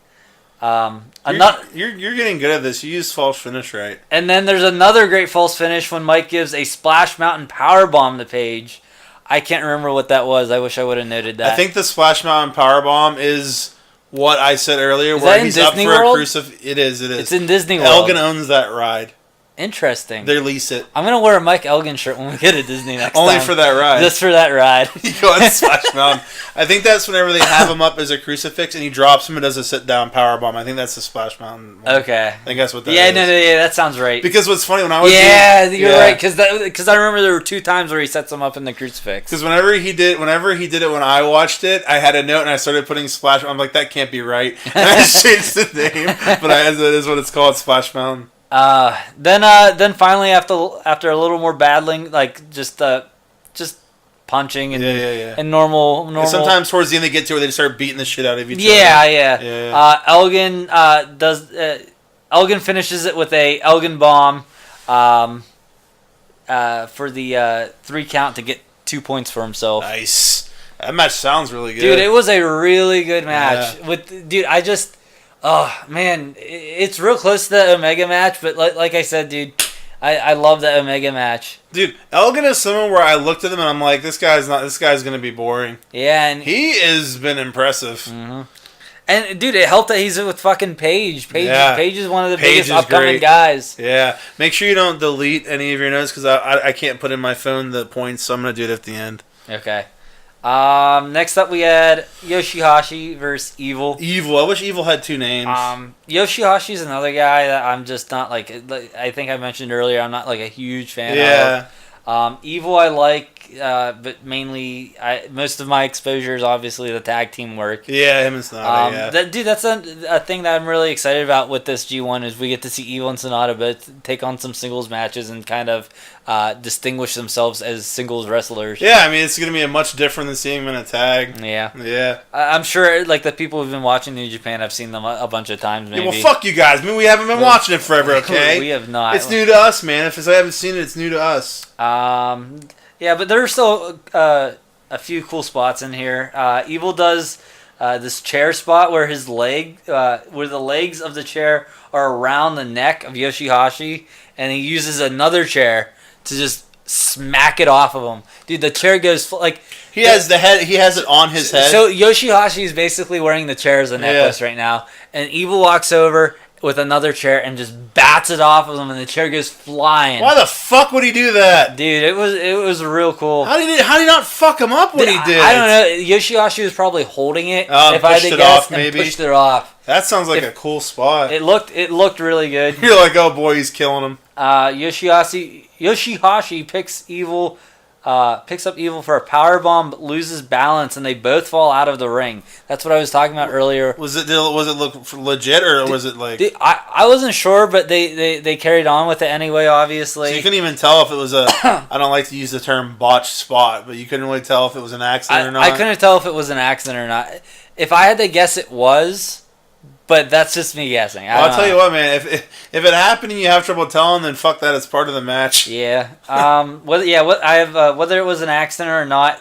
You're getting good at this. You use false finish right. And then there's another great false finish when Mike gives a Splash Mountain powerbomb to Paige. I can't remember what that was. I wish I would have noted that. I think the Splash Mountain powerbomb is what I said earlier, is where that in he's Disney up for World? a crucifix. It is. It's in Disney World. Elgin owns that ride. Interesting. They lease it. I'm gonna wear a Mike Elgin shirt when we get to Disney next Only time. for that ride. Just for that ride. You go on Splash Mountain. I think that's whenever they have him up as a crucifix and he drops him and does a sit down powerbomb. I think that's the Splash Mountain one. Okay. I think that's what that yeah, is. No, that sounds right. Because what's funny when I was you're right. Because I remember there were 2 times where he sets him up in the crucifix. Because whenever he did it when I watched it, I had a note and I started putting Splash. I'm like, that can't be right. And I changed the name, but that is what it's called, Splash Mountain. Then finally after a little more battling, like just punching and and normal. Sometimes towards the end they get to where they start beating the shit out of each other. Yeah. Elgin Elgin finishes it with a Elgin bomb for the 3 count to get 2 points for himself. Nice. That match sounds really good. Dude, it was a really good match. Yeah. Oh, man, it's real close to the Omega match, but like I said, dude, I love that Omega match. Dude, Elgin is someone where I looked at him and I'm like, this guy's going to be boring. Yeah, and he has been impressive. Mm-hmm. And dude, it helped that he's with fucking Paige. Paige is one of the biggest upcoming guys. Yeah, make sure you don't delete any of your notes because I can't put in my phone the points, so I'm gonna do it at the end. Okay. Next up we had Yoshihashi versus Evil. Evil. I wish Evil had 2 names. Yoshihashi's another guy that I'm just not like I think I mentioned earlier, I'm not like a huge fan of. Evil I like, but mainly most of my exposure is obviously the tag team work. Yeah, him and Sonata, that's a thing that I'm really excited about with this G1 is we get to see Evil and Sonata both take on some singles matches and kind of distinguish themselves as singles wrestlers. Yeah, I mean, it's going to be a much different than seeing them in a tag. Yeah. I'm sure, like, the people who've been watching New Japan, I've seen them a bunch of times, maybe. Yeah, well, fuck you guys. I mean, we haven't been watching it forever, okay? We have not. It's new to us, man. If I haven't seen it, it's new to us. Yeah, but there's still a few cool spots in here. Evil does this chair spot where where the legs of the chair are around the neck of Yoshihashi, and he uses another chair to just smack it off of him. Dude, the chair goes like he has it on his head. So Yoshihashi is basically wearing the chair as a necklace right now, and Evil walks over with another chair and just bats it off of him, and the chair goes flying. Why the fuck would he do that? Dude, it was real cool. How did he not fuck him up when he did? I don't know. Yoshihashi was probably holding it. If I had to guess, maybe pushed it off. That sounds like a cool spot. It looked really good. You're like, oh boy, he's killing him. Yoshihashi picks up Evil for a powerbomb, but loses balance, and they both fall out of the ring. That's what I was talking about earlier. Was it look legit, or was it like... I wasn't sure, but they carried on with it anyway, obviously. So you couldn't even tell if it was a... I don't like to use the term botched spot, but you couldn't really tell if it was an accident or not? I couldn't tell if it was an accident or not. If I had to guess, it was... But that's just me guessing. I'll tell you what, man. If it happened and you have trouble telling, then fuck that. It's part of the match. Yeah. Whether it was an accident or not,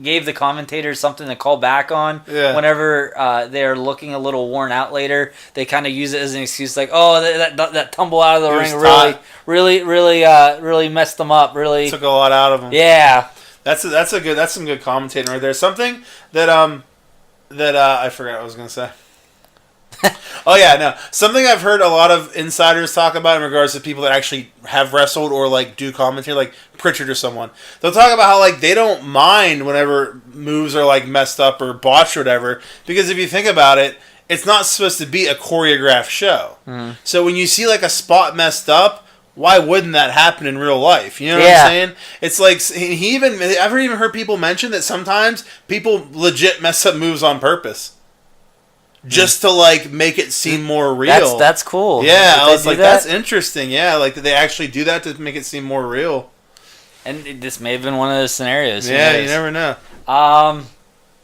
gave the commentators something to call back on. Yeah. Whenever they're looking a little worn out later, they kind of use it as an excuse, like, oh, that tumble out of the ring really messed them up. Really took a lot out of them. Yeah. That's some good commentating right there. Something that I forgot what I was gonna say. Oh yeah, no. Something I've heard a lot of insiders talk about in regards to people that actually have wrestled or like do commentary, like Pritchard or someone. They'll talk about how like they don't mind whenever moves are like messed up or botched or whatever, because if you think about it, it's not supposed to be a choreographed show. Mm-hmm. So when you see like a spot messed up, why wouldn't that happen in real life? You know what I'm saying? It's like I've even heard people mention that sometimes people legit mess up moves on purpose. Just to like make it seem more real. That's cool. Yeah, I was like, that's interesting. Yeah, like they actually do that to make it seem more real. And this may have been one of those scenarios. Yeah, you never know.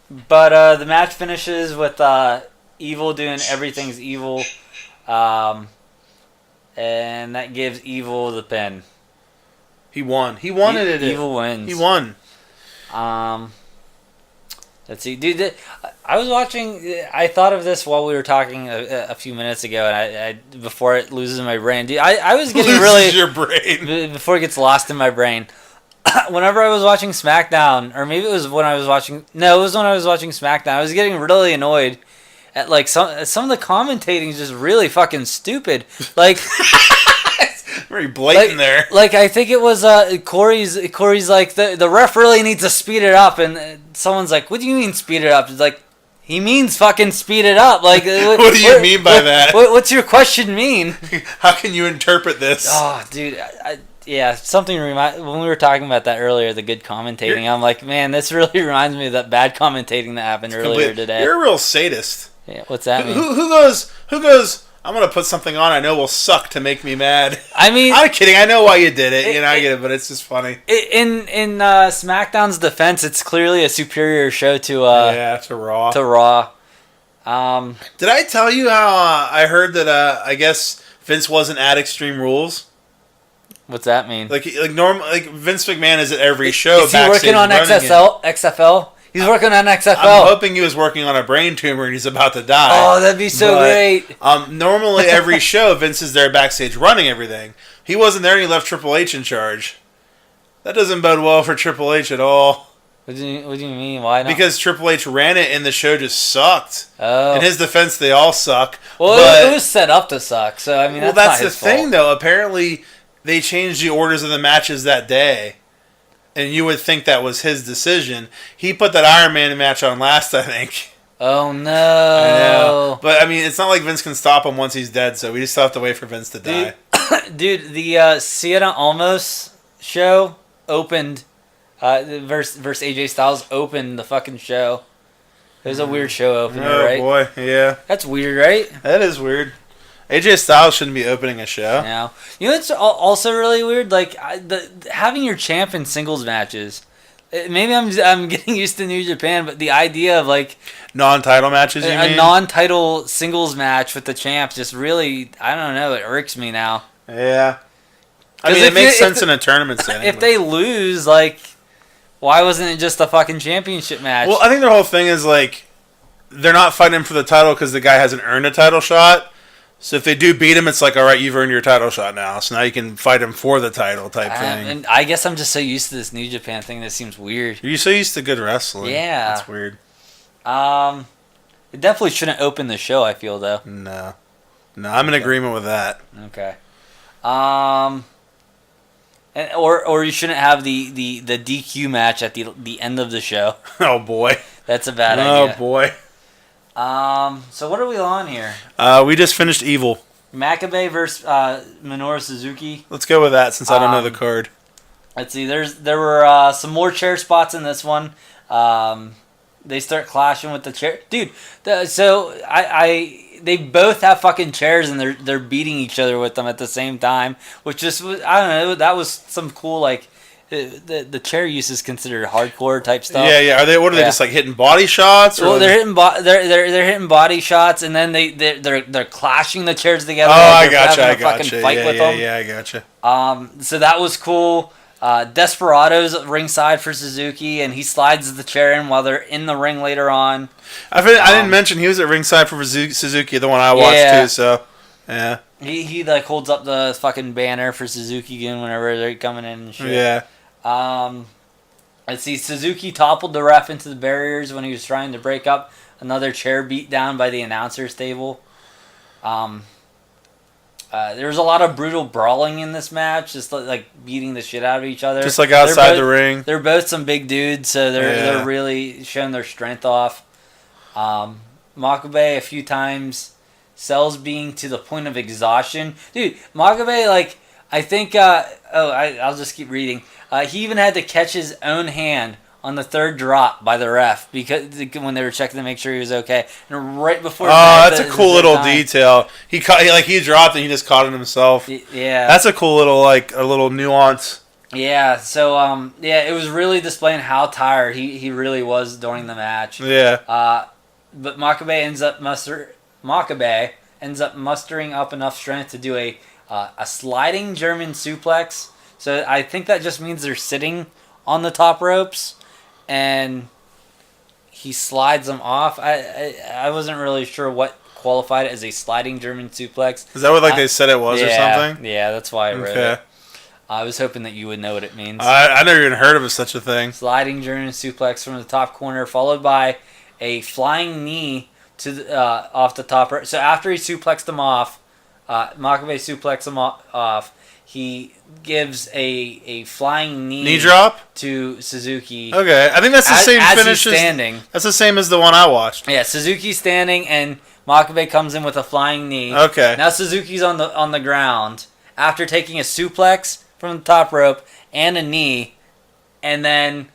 But the match finishes with Evil doing everything's evil. And that gives Evil the pin. He won. He wanted it. Evil wins. He won. Let's see, dude. I was watching. I thought of this while we were talking a few minutes ago, and I before it loses my brain. Dude, I was getting really your brain before it gets lost in my brain. Whenever I was watching SmackDown, or maybe it was when I was watching. No, it was when I was watching SmackDown. I was getting really annoyed at like some of the commentating is just really fucking stupid. Like. Very blatant there. Like I think it was Corey's like the ref really needs to speed it up, and someone's like, "What do you mean speed it up?" It's like he means fucking speed it up. Like what do you mean by that? What's your question mean? How can you interpret this? Oh, dude, yeah, something when we were talking about that earlier, the good commentating. I'm like, man, this really reminds me of that bad commentating that happened earlier today. You're a real sadist. Yeah, what's that mean? Who goes? I'm gonna put something on I know will suck to make me mad. I mean, I'm kidding. I know why you did it. I get it, but it's just funny. In SmackDown's defense, it's clearly a superior show to Raw. To Raw. Did I tell you how I heard that? I guess Vince wasn't at Extreme Rules. What's that mean? Like Vince McMahon is at every show. Is he working on XFL? He's working on XFL. I'm hoping he was working on a brain tumor and he's about to die. Oh, that'd be so great. Normally, every show, Vince is there backstage running everything. He wasn't there and he left Triple H in charge. That doesn't bode well for Triple H at all. What do you mean? Why not? Because Triple H ran it and the show just sucked. Oh. In his defense, they all suck. Well, it was set up to suck, so I mean, that's not his fault. Thing, though. Apparently, they changed the orders of the matches that day. And you would think that was his decision. He put that Iron Man match on last, I think. Oh, no. I know. But, I mean, it's not like Vince can stop him once he's dead, so we just have to wait for Vince to die. Dude, the Sienna Almos show opened, versus AJ Styles opened the fucking show. It was a weird show opener, right? Oh, boy, yeah. That's weird, right? That is weird. AJ Styles shouldn't be opening a show. No. You know what's also really weird? Like, having your champ in singles matches. Maybe I'm getting used to New Japan, but the idea of, like... Non-title matches, you mean? A non-title singles match with the champ just really... I don't know. It irks me now. Yeah. I mean, it makes sense in a tournament setting. If they lose, like... Why wasn't it just a fucking championship match? Well, I think their whole thing is, like... They're not fighting for the title because the guy hasn't earned a title shot. So if they do beat him, it's like, all right, you've earned your title shot now. So now you can fight him for the title type thing. And I guess I'm just so used to this New Japan thing that seems weird. You're so used to good wrestling. Yeah. That's weird. It definitely shouldn't open the show, I feel, though. No, I'm in agreement with that. Okay. Or you shouldn't have the DQ match at the end of the show. Oh, boy. That's a bad idea. Oh, boy. So what are we on here? We just finished Evil. Makabe versus Minoru Suzuki. Let's go with that since I don't know the card. Let's see. There were some more chair spots in this one. They start clashing with the chair, dude. They both have fucking chairs and they're beating each other with them at the same time, which just I don't know. That was some cool like. The chair use is considered hardcore type stuff. Yeah. What are they just like hitting body shots? Or well, they're hitting they're hitting body shots, and then they're clashing the chairs together. Oh, like I gotcha. Fight with them. Yeah, I gotcha. So that was cool. Desperado's ringside for Suzuki, and he slides the chair in while they're in the ring later on. I didn't mention he was at ringside for Suzuki, the one I watched too. So yeah, he like holds up the fucking banner for Suzuki again whenever they're coming in and shit. Yeah. Let's see. Suzuki toppled the ref into the barriers when he was trying to break up another chair beat down by the announcer's table. There was a lot of brutal brawling in this match, just like beating the shit out of each other. Just like outside the ring. They're both some big dudes, so they're really showing their strength off. Makabe a few times sells being to the point of exhaustion. Dude, Makabe, like, I think, I'll just keep reading. He even had to catch his own hand on the third drop by the ref because when they were checking to make sure he was okay, and right before. Oh, that's a cool little detail. He dropped and he just caught it himself. Yeah, that's a cool little a little nuance Yeah, so it was really displaying how tired he really was during the match. Yeah. But Makabe ends up mustering up enough strength to do a sliding German suplex. So I think that just means they're sitting on the top ropes, and he slides them off. I wasn't really sure what qualified as a sliding German suplex. Is that what they said it was or something? Yeah, that's why I wrote it. I was hoping that you would know what it means. I never even heard of such a thing. Sliding German suplex from the top corner, followed by a flying knee to off the top. So after he suplexed him off, Makabe suplexed him off. He gives a flying knee drop to Suzuki. Okay, I think that's the same finish. He's standing. That's the same as the one I watched. Yeah, Suzuki's standing and Makabe comes in with a flying knee. Okay. Now Suzuki's on the ground after taking a suplex from the top rope and a knee, and then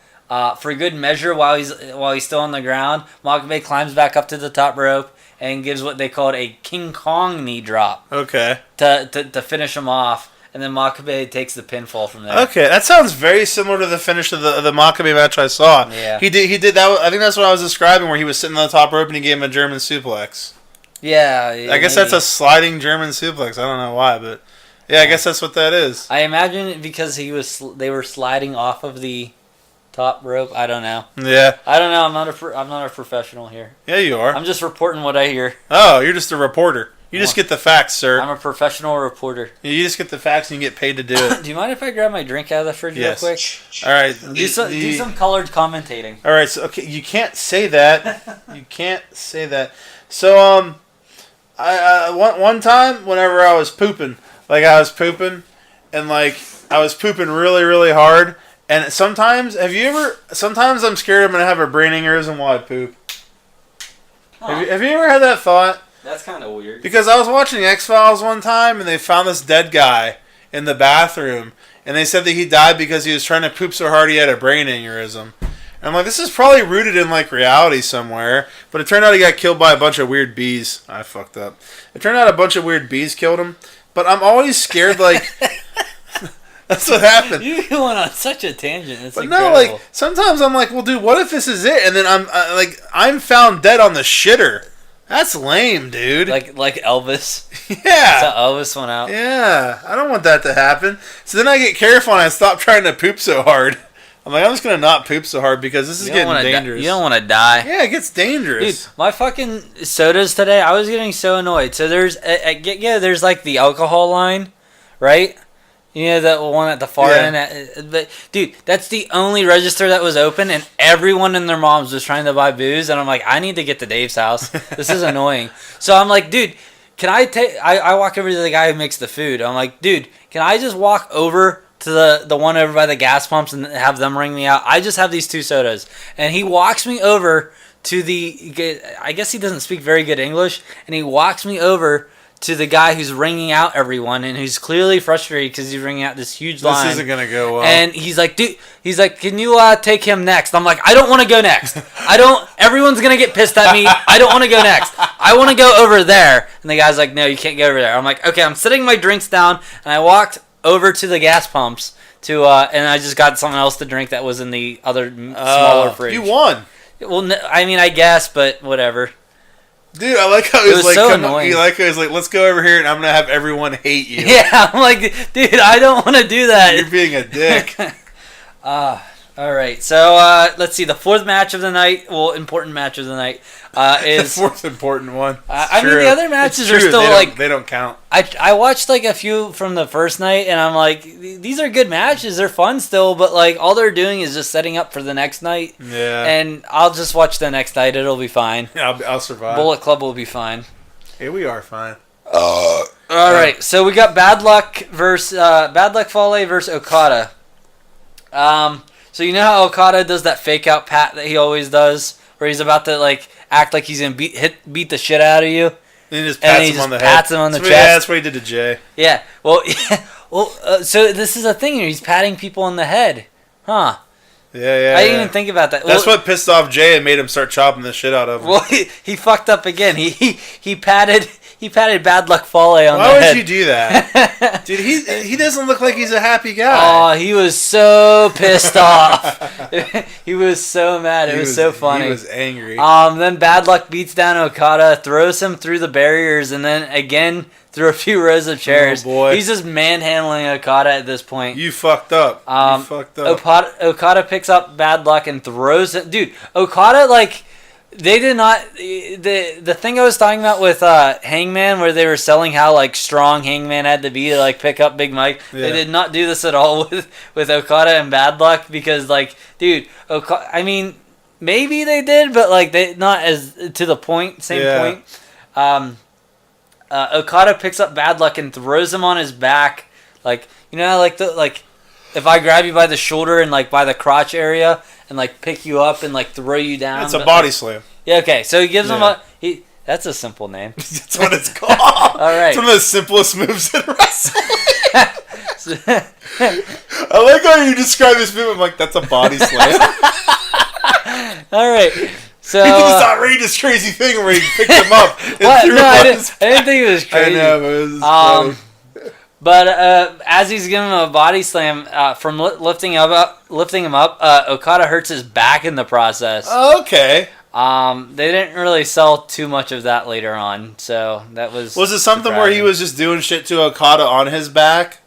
for good measure, while he's still on the ground, Makabe climbs back up to the top rope and gives what they called a King Kong knee drop. Okay. To finish him off, and then Makabe takes the pinfall from there. Okay, that sounds very similar to the finish of the Makabe match I saw. Yeah. He did that. I think that's what I was describing, where he was sitting on the top rope and he gave him a German suplex. Yeah. I guess that's a sliding German suplex. I don't know why, but yeah, I guess that's what that is. I imagine because they were sliding off of the top rope. I don't know. Yeah. I don't know. I'm not a professional here. Yeah, you are. I'm just reporting what I hear. Oh, you're just a reporter. You just get the facts, sir. I'm a professional reporter. You just get the facts and you get paid to do it. Do you mind if I grab my drink out of the fridge real quick? All right. Do some colored commentating. All right. So okay, you can't say that. You can't say that. So I one time whenever I was pooping, and I was pooping really really hard, and sometimes I'm scared I'm gonna have a brain aneurysm while I poop. Huh. Have you ever had that thought? That's kind of weird. Because I was watching X-Files one time, and they found this dead guy in the bathroom, and they said that he died because he was trying to poop so hard he had a brain aneurysm. And I'm like, this is probably rooted in reality somewhere, but it turned out he got killed by a bunch of weird bees. I fucked up. It turned out a bunch of weird bees killed him, but I'm always scared, that's what happened. You went on such a tangent. It's but incredible. No, sometimes I'm like, well, dude, what if this is it? And then I'm found dead on the shitter. That's lame, dude. Like Elvis. Yeah. That's how Elvis went out. Yeah. I don't want that to happen. So then I get careful and I stop trying to poop so hard. I'm like, I'm just going to not poop so hard because this is getting dangerous. You don't want to die. Yeah, it gets dangerous. Dude, my fucking sodas today, I was getting so annoyed. So there's there's the alcohol line, right? You know, that one at the far end? But, dude, that's the only register that was open, and everyone and their moms was trying to buy booze, and I'm like, I need to get to Dave's house. This is annoying. So I'm like, dude, can I take... I walk over to the guy who makes the food. I'm like, dude, can I just walk over to the one over by the gas pumps and have them ring me out? I just have these 2 sodas. And he walks me over to the... I guess he doesn't speak very good English, and he walks me over to the guy who's ringing out everyone, and who's clearly frustrated because he's ringing out this huge line. This isn't gonna go well. And he's like, dude, can you take him next? I'm like, I don't want to go next. Everyone's gonna get pissed at me. I don't want to go next. I want to go over there. And the guy's like, no, you can't go over there. I'm like, okay, I'm setting my drinks down, and I walked over to the gas pumps and I just got something else to drink that was in the other smaller fridge. You won. Well, I mean, I guess, but whatever. Dude, I like how he was like, so annoying. You like how he's like, let's go over here and I'm gonna have everyone hate you. Yeah, I'm like, dude, I don't want to do that. You're being a dick. All right, so let's see. The 4th match of the night, important match of the night, is the 4th important one. I mean, the other matches are still they don't count. I watched a few from the first night, and I'm like, these are good matches. They're fun still, but all they're doing is just setting up for the next night. Yeah. And I'll just watch the next night. It'll be fine. Yeah, I'll survive. Bullet Club will be fine. Hey, we are fine. All right, so we got Bad Luck Fale versus Okada. So you know how Okada does that fake out pat that he always does, where he's about to act like he's gonna beat the shit out of you, and he just pats him on the head. Him on the chest. Yeah, that's what he did to Jay. Yeah. Well, so this is a thing here. He's patting people on the head, huh? Yeah. I didn't even think about that. That's what pissed off Jay and made him start chopping the shit out of him. Well, he fucked up again. He patted he patted Bad Luck Fale on the Why head. would you do that? Dude, he doesn't look like he's a happy guy. Oh, he was so pissed off. He was so mad. It was so funny. He was angry. Then Bad Luck beats down Okada, throws him through the barriers, and then again through a few rows of chairs. Oh, boy. He's just manhandling Okada at this point. You fucked up. You fucked up. Okada picks up Bad Luck and throws it. Dude, Okada, like, they did not... The thing I was talking about with Hangman, where they were selling how, like, strong Hangman had to be to, like, pick up Big Mike, they did not do this at all with Okada and Bad Luck, because, like, dude, I mean, maybe they did, but, like, they not as to the point, same point. Okada picks up Bad Luck and throws him on his back, like, you know, like if I grab you by the shoulder and like by the crotch area and like pick you up and like throw you down. That's a body slam. Yeah. Okay. So he gives him That's a simple name. That's what it's called. All right. It's one of the simplest moves in wrestling. I like how you describe this move. I'm like, that's a body slam. All right. So he did this outrageous, crazy thing where he picked him up. And what? threw No, him I on didn't his think it was crazy. I know, but it was funny. But as he's giving him a body slam from lifting him up, Okada hurts his back in the process. Okay. They didn't really sell too much of that later on, so that was. Was it something surprising. where he was just doing shit to Okada on his back,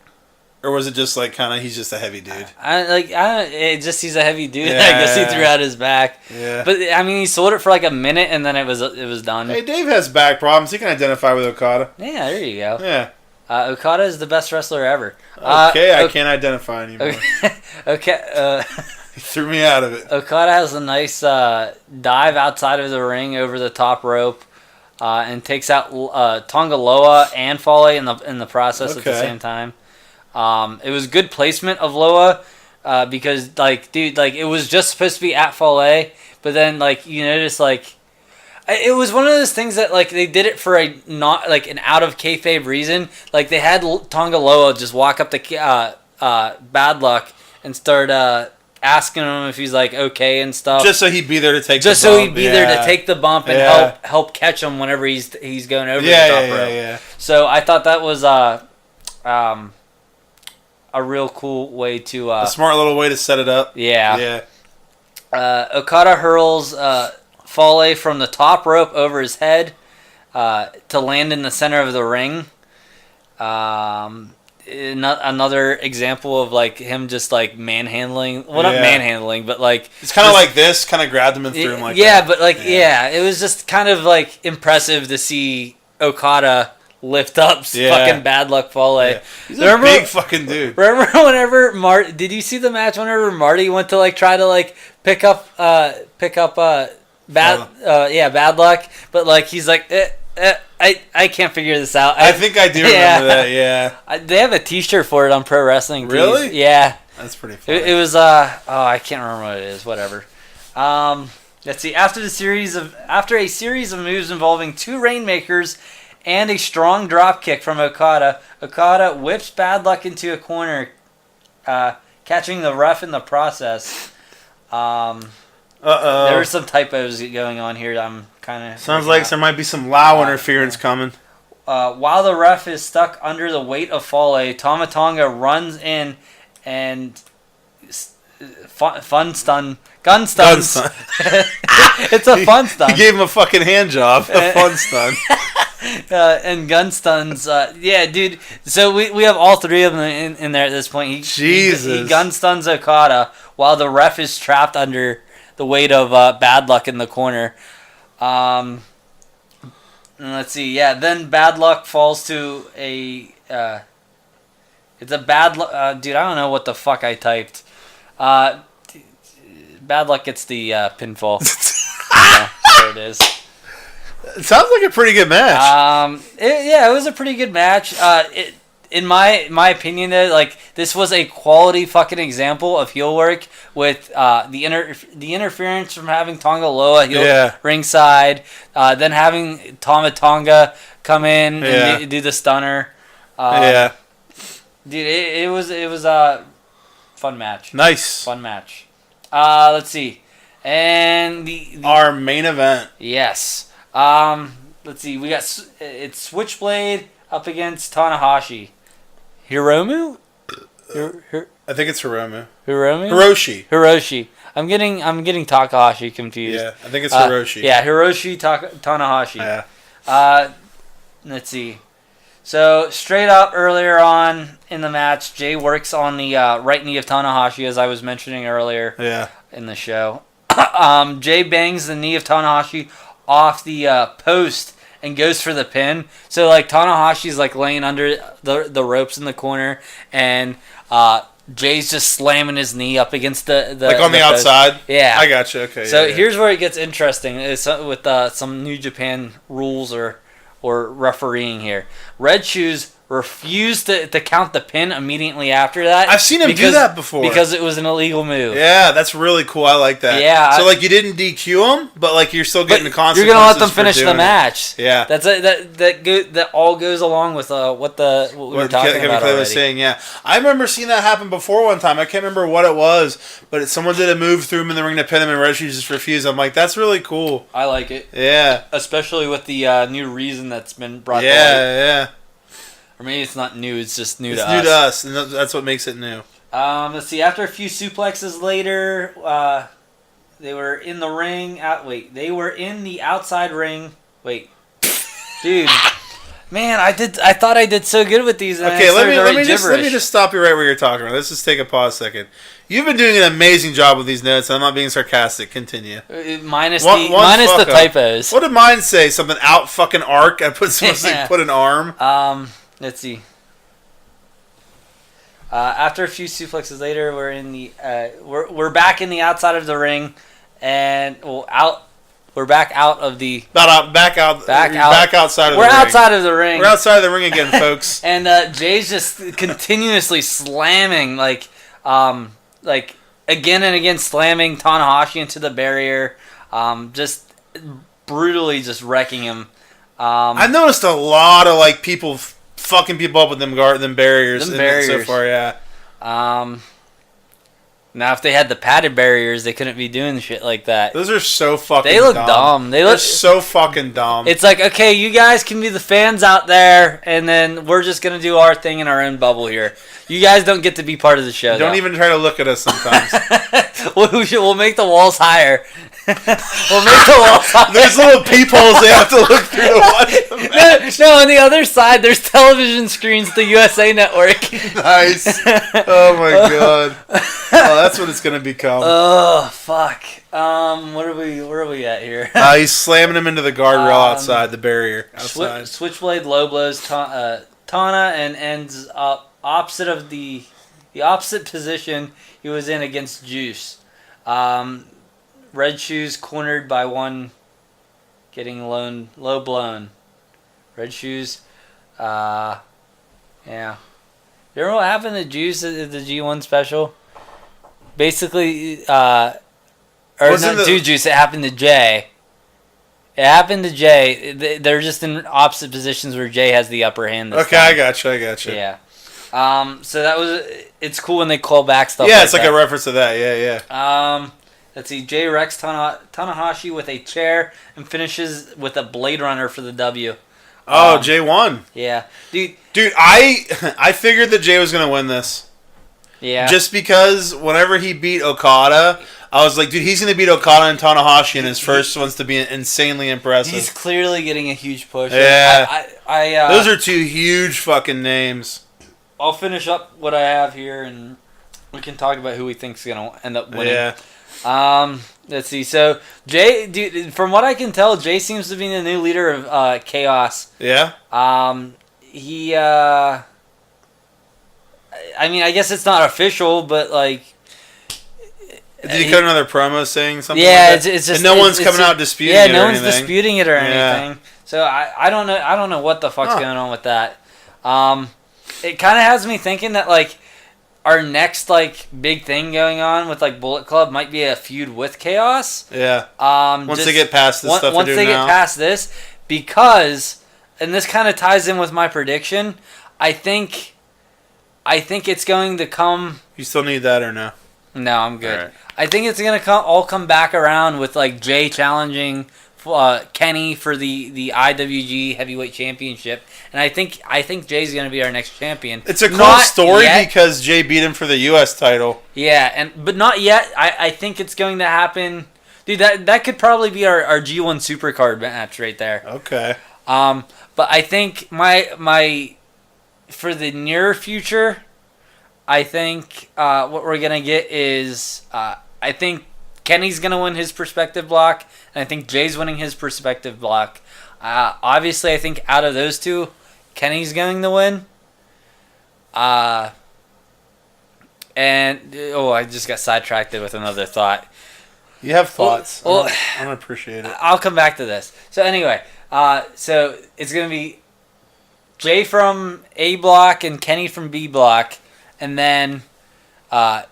or was it just like kind of he's just a heavy dude? He's a heavy dude. Yeah. I guess he threw out his back. Yeah. But I mean, he sold it for like a minute, and then it was done. Hey, Dave has back problems. He can identify with Okada. Yeah, there you go. Yeah. Okada is the best wrestler ever. Okay, I can't identify anymore. Okay. He threw me out of it. Okada has a nice dive outside of the ring over the top rope, and takes out Tonga Loa and Fale in the process at the same time. It was good placement of Loa, because like, dude, like it was just supposed to be at Fale, but then like you notice like it was one of those things that like they did it for a not like an out of kayfabe reason. Like they had Tonga Loa just walk up to Bad Luck and start asking him if he's like okay and stuff. Just so he'd be there to take. Just the so bump. he'd be there to take the bump and help catch him whenever he's going over the top rope. Yeah. So I thought that was a real cool way to a smart little way to set it up. Yeah. Okada hurls Fale from the top rope over his head to land in the center of the ring. Another example of like him just like manhandling. Well, not manhandling, but like it's kind of like this. Kind of grabbed him and threw him like that. Yeah, but like it was just kind of like impressive to see Okada lift up fucking Bad Luck Fale. Yeah. He's a big fucking dude. Remember whenever did you see the match whenever Marty went to like try to like pick up Bad Luck, but like he's like I can't figure this out. I think I do remember that. Yeah. They have a T-shirt for it on Pro Wrestling Tees. Really? Yeah. That's pretty funny. It was I can't remember what it is. Whatever. Let's see. After a series of moves involving two Rainmakers and a strong drop kick from Okada whips Bad Luck into a corner, catching the ref in the process. There were some typos going on here. I'm kind of sounds like there might be some Lao interference coming. While the ref is stuck under the weight of Fale, Tama Tonga runs in and gun stuns. It's a fun stun. He gave him a fucking hand job. A fun stun. And gun stuns. Yeah, dude. So we have all three of them in there at this point. He gun stuns Okada while the ref is trapped under the weight of Bad Luck in the corner. And let's see. Yeah, then Bad Luck falls to a... it's a Bad Luck... dude, I don't know what the fuck I typed. Bad Luck gets the pinfall. There it is. It sounds like a pretty good match. It was a pretty good match. In my opinion, though, like this was a quality fucking example of heel work with the interference from having Tonga Loa heel ringside, then having Tama Tonga come in and do the stunner. Dude, it was a fun match. Nice, fun match. Let's see, and our main event. Yes. let's see. We got it's Switchblade up against Tanahashi. Hiromu? I think it's Hiromu. Hiromu? Hiroshi. I'm getting Takahashi confused. Yeah, I think it's Hiroshi. Yeah, Hiroshi Tanahashi. Yeah. Let's see. So, straight up earlier on in the match, Jay works on the right knee of Tanahashi, as I was mentioning earlier in the show. Jay bangs the knee of Tanahashi off the post and goes for the pin. So, like, Tanahashi's, like, laying under the ropes in the corner, and Jay's just slamming his knee up against the like on the post. outside? Yeah. I gotcha. Okay. So, here's where it gets interesting. It's with some New Japan rules or refereeing here. Red Shoes refused to count the pin immediately after that. I've seen him do that before. Because it was an illegal move. Yeah, that's really cool. I like that. Yeah. So, like, you didn't DQ him, but, like, you're still getting the consequences. You're going to let them finish the match. Yeah. That all goes along with what we were talking about already. Was saying, yeah. I remember seeing that happen before one time. I can't remember what it was, but someone did a move through him in the ring to pin him, and Red Shoes just refused. I'm like, that's really cool. I like it. Yeah. Especially with the new reason that's been brought to light. Yeah. Or maybe it's not new, it's just new to us. It's new to us, and that's what makes it new. Let's see, after a few suplexes later, they were in the ring. They were in the outside ring. Wait. Dude. Man, I thought I did so good with these. Okay, let me just stop you right where you're talking about. Let's just take a pause a second. You've been doing an amazing job with these notes. I'm not being sarcastic. Continue. Minus the typos. What did mine say? Something out fucking arc? I put an arm. Let's see. After a few suplexes later, we're in the we're back in the outside of the ring, and we're back out of the back outside of the ring. We're outside of the ring. We're outside of the ring again, folks. And Jay's just continuously slamming like again and again slamming Tanahashi into the barrier, just brutally just wrecking him. I've noticed a lot of like people fucking people up with them barriers. So far, yeah. Now, if they had the padded barriers, they couldn't be doing shit like that. Those are so fucking. They look dumb. They're so fucking dumb. It's like, okay, you guys can be the fans out there, and then we're just gonna do our thing in our own bubble here. You guys don't get to be part of the show. Don't even try to look at us sometimes. We'll make the walls higher. We'll make the walls higher. There's little peepholes they have to look through to watch the match. No, on the other side, there's television screens, the USA Network. Nice. Oh my god. Oh, that's what it's gonna become. Oh fuck. Where are we at here? He's slamming him into the guardrail outside the barrier. Outside. Switchblade low blows Tana and ends up opposite of the opposite position he was in against Juice. Red Shoes cornered by one, getting low blown. Red Shoes, yeah. You remember what happened to Juice at the G1 special? Basically, Juice. It happened to Jay. It happened to Jay. They're just in opposite positions where Jay has the upper hand. This time. I gotcha. Yeah. So it's cool when they call back stuff. Yeah, it's like a reference to that. Yeah. Let's see. Jay wrecks Tanahashi with a chair and finishes with a Blade Runner for the W. Jay won. Yeah, dude. I figured that Jay was gonna win this. Yeah. Just because whenever he beat Okada, I was like, dude, he's gonna beat Okada and Tanahashi in his first ones to be insanely impressive. He's clearly getting a huge push. Yeah. Those are two huge fucking names. I'll finish up what I have here, and we can talk about who we think's gonna end up winning. Yeah. Let's see. So Jay, dude, from what I can tell, Jay seems to be the new leader of Chaos. Yeah. He. I mean, I guess it's not official, but like. Did he cut another promo saying something? Yeah, like that? it's just. And no one's coming out disputing it. Yeah, no one's disputing it or anything. Yeah. So I don't know. I don't know what the fuck's going on with that. It kind of has me thinking that like. Our next like big thing going on with like Bullet Club might be a feud with Chaos. Yeah. Once they get past this stuff, once they get past this, because, and this kind of ties in with my prediction. I think it's going to come. You still need that or no? No, I'm good. Right. I think it's gonna all come back around with like Jay challenging Kenny for the IWG Heavyweight Championship, and I think Jay's going to be our next champion. It's a cool Not story yet. because Jay beat him for the U.S. title. Yeah, but not yet. I think it's going to happen. Dude, that could probably be our G1 Supercard match right there. Okay. But I think my for the near future, I think what we're gonna get is I think Kenny's gonna win his perspective block, and I think Jay's winning his perspective block. Obviously, I think out of those two, Kenny's going to win. And I just got sidetracked with another thought. You have thoughts. Well, I don't appreciate it. I'll come back to this. So anyway, so it's gonna be Jay from A block and Kenny from B block, and then I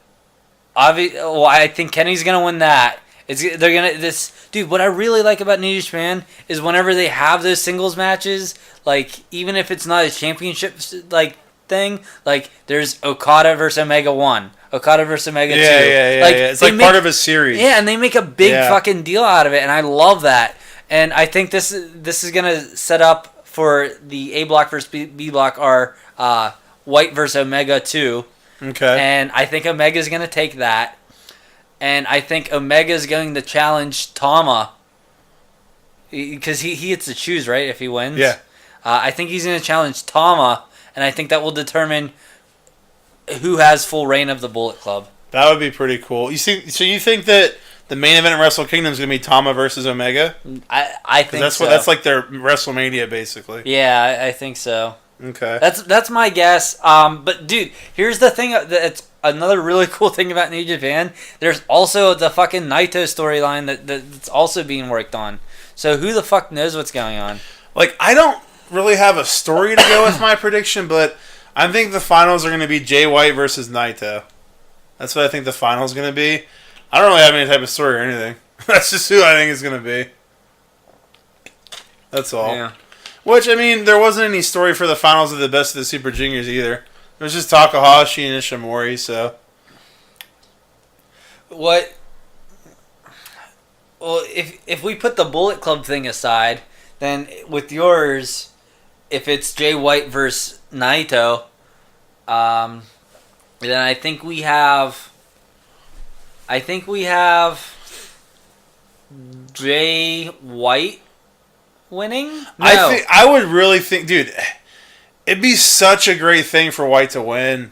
think Kenny's gonna win that. Dude. What I really like about New Japan is whenever they have those singles matches, like even if it's not a championship like thing, like there's Okada versus Omega 1, Okada versus Omega 2. Yeah. It's like part of a series. Yeah, and they make a big fucking deal out of it, and I love that. And I think this is gonna set up for the A block versus B block are White versus Omega 2. Okay. And I think Omega's gonna take that. And I think Omega's going to challenge Tama. Because he gets to choose, right, if he wins? Yeah. I think he's going to challenge Tama, and I think that will determine who has full reign of the Bullet Club. That would be pretty cool. You think that the main event in Wrestle Kingdom is going to be Tama versus Omega? I think so. That's like their WrestleMania, basically. Yeah, I think so. Okay. That's my guess. But, dude, here's the thing that's another really cool thing about New Japan. There's also the fucking Naito storyline that's also being worked on. So who the fuck knows what's going on? Like, I don't really have a story to go with my prediction, but I think the finals are going to be Jay White versus Naito. That's what I think the finals going to be. I don't really have any type of story or anything. That's just who I think it's going to be. That's all. Yeah. Which, I mean, there wasn't any story for the finals of the Best of the Super Juniors either. It was just Takahashi and Ishimori, so. Well, if we put the Bullet Club thing aside, then with yours, if it's Jay White versus Naito, then I think we have Jay White winning. No. I would really think, dude, it'd be such a great thing for White to win.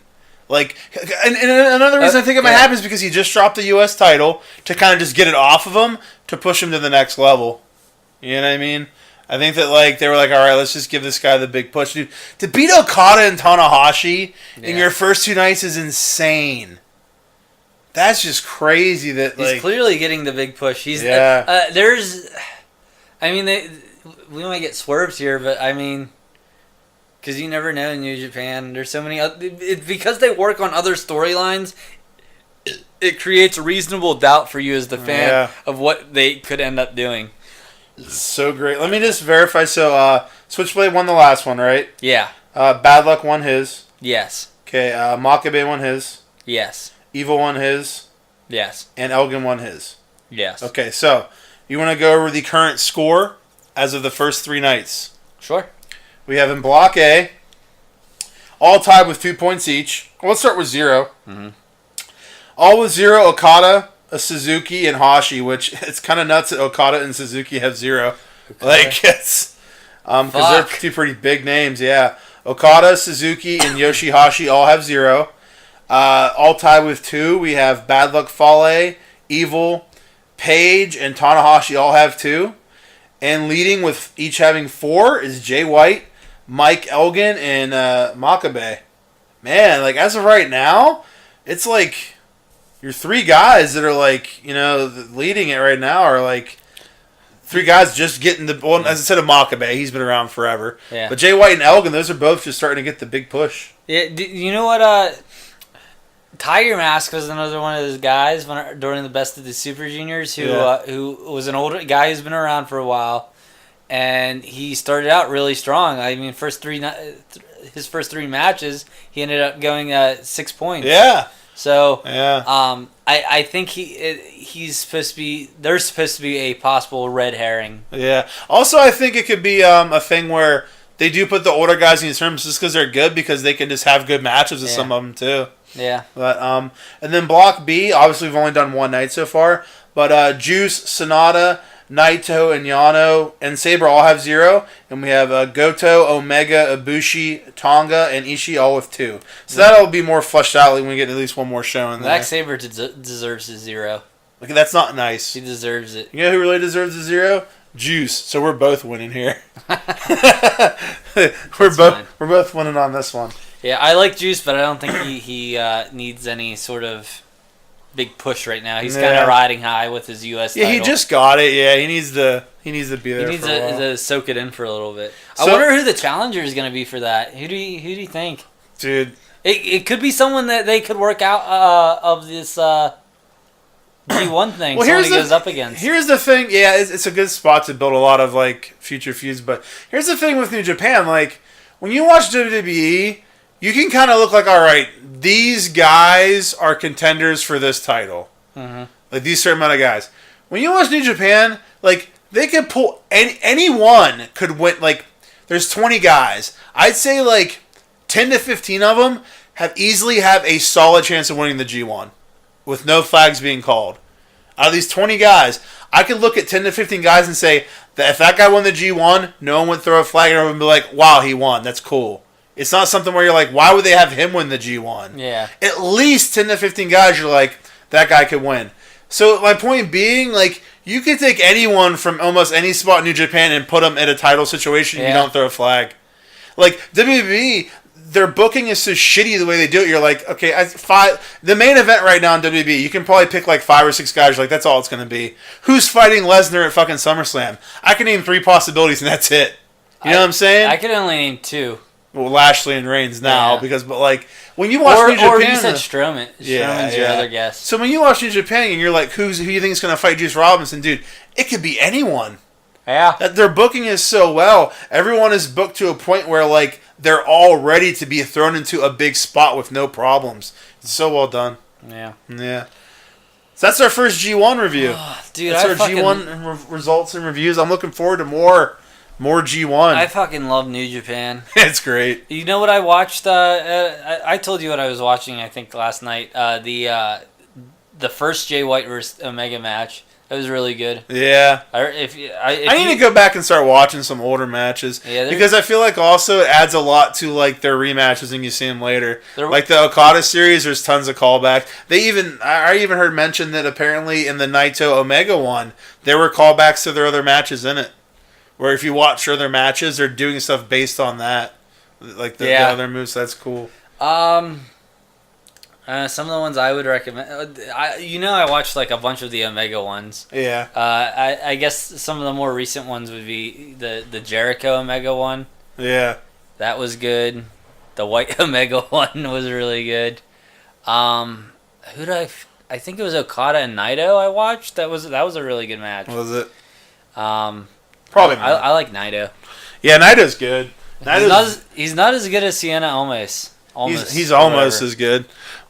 Like, and another reason I think it might happen is because he just dropped the U.S. title to kind of just get it off of him to push him to the next level. You know what I mean? I think that, like, they were like, all right, let's just give this guy the big push. Dude, to beat Okada and Tanahashi in your first two nights is insane. That's just crazy that, like... He's clearly getting the big push. We might get swerves here, but, I mean... Because you never know in New Japan. There's so many... because they work on other storylines, it creates reasonable doubt for you as the fan of what they could end up doing. So great. Let me just verify. So, Switchblade won the last one, right? Yeah. Bad Luck won his. Yes. Okay, Makabe won his. Yes. Evil won his. Yes. And Elgin won his. Yes. Okay, so you want to go over the current score as of the first three nights? Sure. We have in Block A, all tied with 2 points each. Well, let's start with 0. Mm-hmm. All with 0, Okada, Suzuki, and Hashi, which it's kind of nuts that Okada and Suzuki have 0. Okay. Like, it's... because they're two pretty big names, yeah. Okada, Suzuki, and Yoshihashi all have 0. All tied with 2, we have Bad Luck Fale, Evil, Page, and Tanahashi all have 2. And leading with each having 4 is Jay White, Mike Elgin, and Makabe. Man, like, as of right now, it's like your 3 guys that are, like, you know, leading it right now are, like, 3 guys just getting the... Well, as I said of Makabe, he's been around forever. Yeah. But Jay White and Elgin, those are both just starting to get the big push. Yeah, you know what? Tiger Mask was another one of those guys during the Best of the Super Juniors who was an older guy who's been around for a while, and he started out really strong. I mean, his first 3 matches, he ended up going 6 points. Yeah. So, I think he's supposed to be. There's supposed to be a possible red herring. Yeah. Also, I think it could be a thing where they do put the older guys in these terms just because they're good, because they can just have good matches with some of them too. Yeah. But and then Block B, obviously we've only done one night so far, but Juice, Sonata, Naito, and Yano and Sabre all have 0, and we have Goto, Omega, Ibushi, Tonga, and Ishii all with 2. So that'll be more fleshed out when we get at least one more show in there. Zack Sabre deserves a 0. Look, that's not nice. He deserves it. You know who really deserves a 0? Juice. So we're both winning here. we're both winning on this one. Yeah, I like Juice, but I don't think he needs any sort of big push right now. He's kind of riding high with his U.S. title. Yeah, he just got it. Yeah, he needs to be there. He needs to soak it in for a little bit. So, I wonder who the challenger is going to be for that. Who do you think, dude? It could be someone that they could work out of this G1 thing. Well, someone he goes up against. Here's the thing. Yeah, it's a good spot to build a lot of like future feuds. But here's the thing with New Japan. Like when you watch WWE, you can kind of look like, all right, these guys are contenders for this title. Mm-hmm. Like these certain amount of guys. When you watch New Japan, like they could pull anyone could win. Like there's 20 guys. I'd say like 10 to 15 of them easily have a solid chance of winning the G1 with no flags being called. Out of these 20 guys, I could look at 10 to 15 guys and say that if that guy won the G1, no one would throw a flag and everyone would be like, wow, he won. That's cool. It's not something where you're like, why would they have him win the G1? Yeah. At least 10 to 15 guys, you're like, that guy could win. So my point being, like, you could take anyone from almost any spot in New Japan and put them in a title situation and you don't throw a flag. Like, WWE, their booking is so shitty the way they do it. You're like, okay, the main event right now in WWE, you can probably pick like 5 or 6 guys. You're like, that's all it's going to be. Who's fighting Lesnar at fucking SummerSlam? I can name 3 possibilities and that's it. You know what I'm saying? I can only name 2. Well, Lashley and Reigns now, but like when you watch New Japan, or you said Strowman. Strowman's your other guess. So when you watch New Japan and you're like, who you think is going to fight Juice Robinson, dude? It could be anyone. Yeah. Their booking is so well. Everyone is booked to a point where like they're all ready to be thrown into a big spot with no problems. It's so well done. Yeah. Yeah. So that's our first G1 review. Dude, that's our G1 results and reviews. I'm looking forward to more G1. I fucking love New Japan. It's great. You know what I watched? I told you what I was watching, I think, last night. The first Jay White versus Omega match. That was really good. Yeah. I need to go back and start watching some older matches. Yeah, because I feel like also it adds a lot to like their rematches and you see them later. Like the Okada series, there's tons of callbacks. I even heard mention that apparently in the Naito Omega one, there were callbacks to their other matches in it. Where if you watch other matches, they're doing stuff based on that. Like the other moves, so that's cool. Some of the ones I would recommend. I watched like a bunch of the Omega ones. Yeah. I guess some of the more recent ones would be the Jericho Omega one. Yeah. That was good. The White Omega one was really good. Who did I think it was Okada and Naito I watched. That was a really good match. Was it? Probably not. I like Naito. Yeah, Naito's good. He's not as good as Sienna Almas. He's almost as good.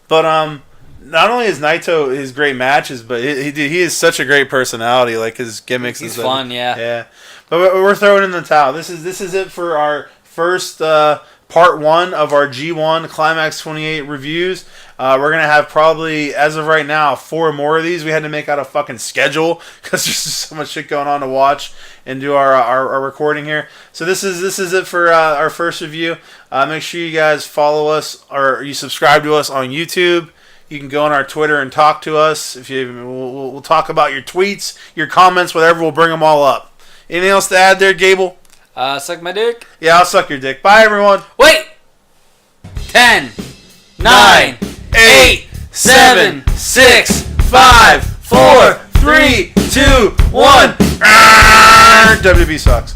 But not only is Naito his great matches, but he is such a great personality. Like his gimmicks. He's fun, yeah. Yeah. But we're throwing in the towel. This is it for our first part 1 of our G1 Climax 28 reviews. We're going to have probably, as of right now, 4 more of these. We had to make out a fucking schedule because there's just so much shit going on to watch and do our recording here. So this is it for our first review. Make sure you guys follow us or you subscribe to us on YouTube. You can go on our Twitter and talk to us. We'll talk about your tweets, your comments, whatever. We'll bring them all up. Anything else to add there, Gable? Suck my dick? Yeah, I'll suck your dick. Bye, everyone. Wait! 10, 9, 8, 7, 6, 5, 4, 3, 2, 1. WB sucks.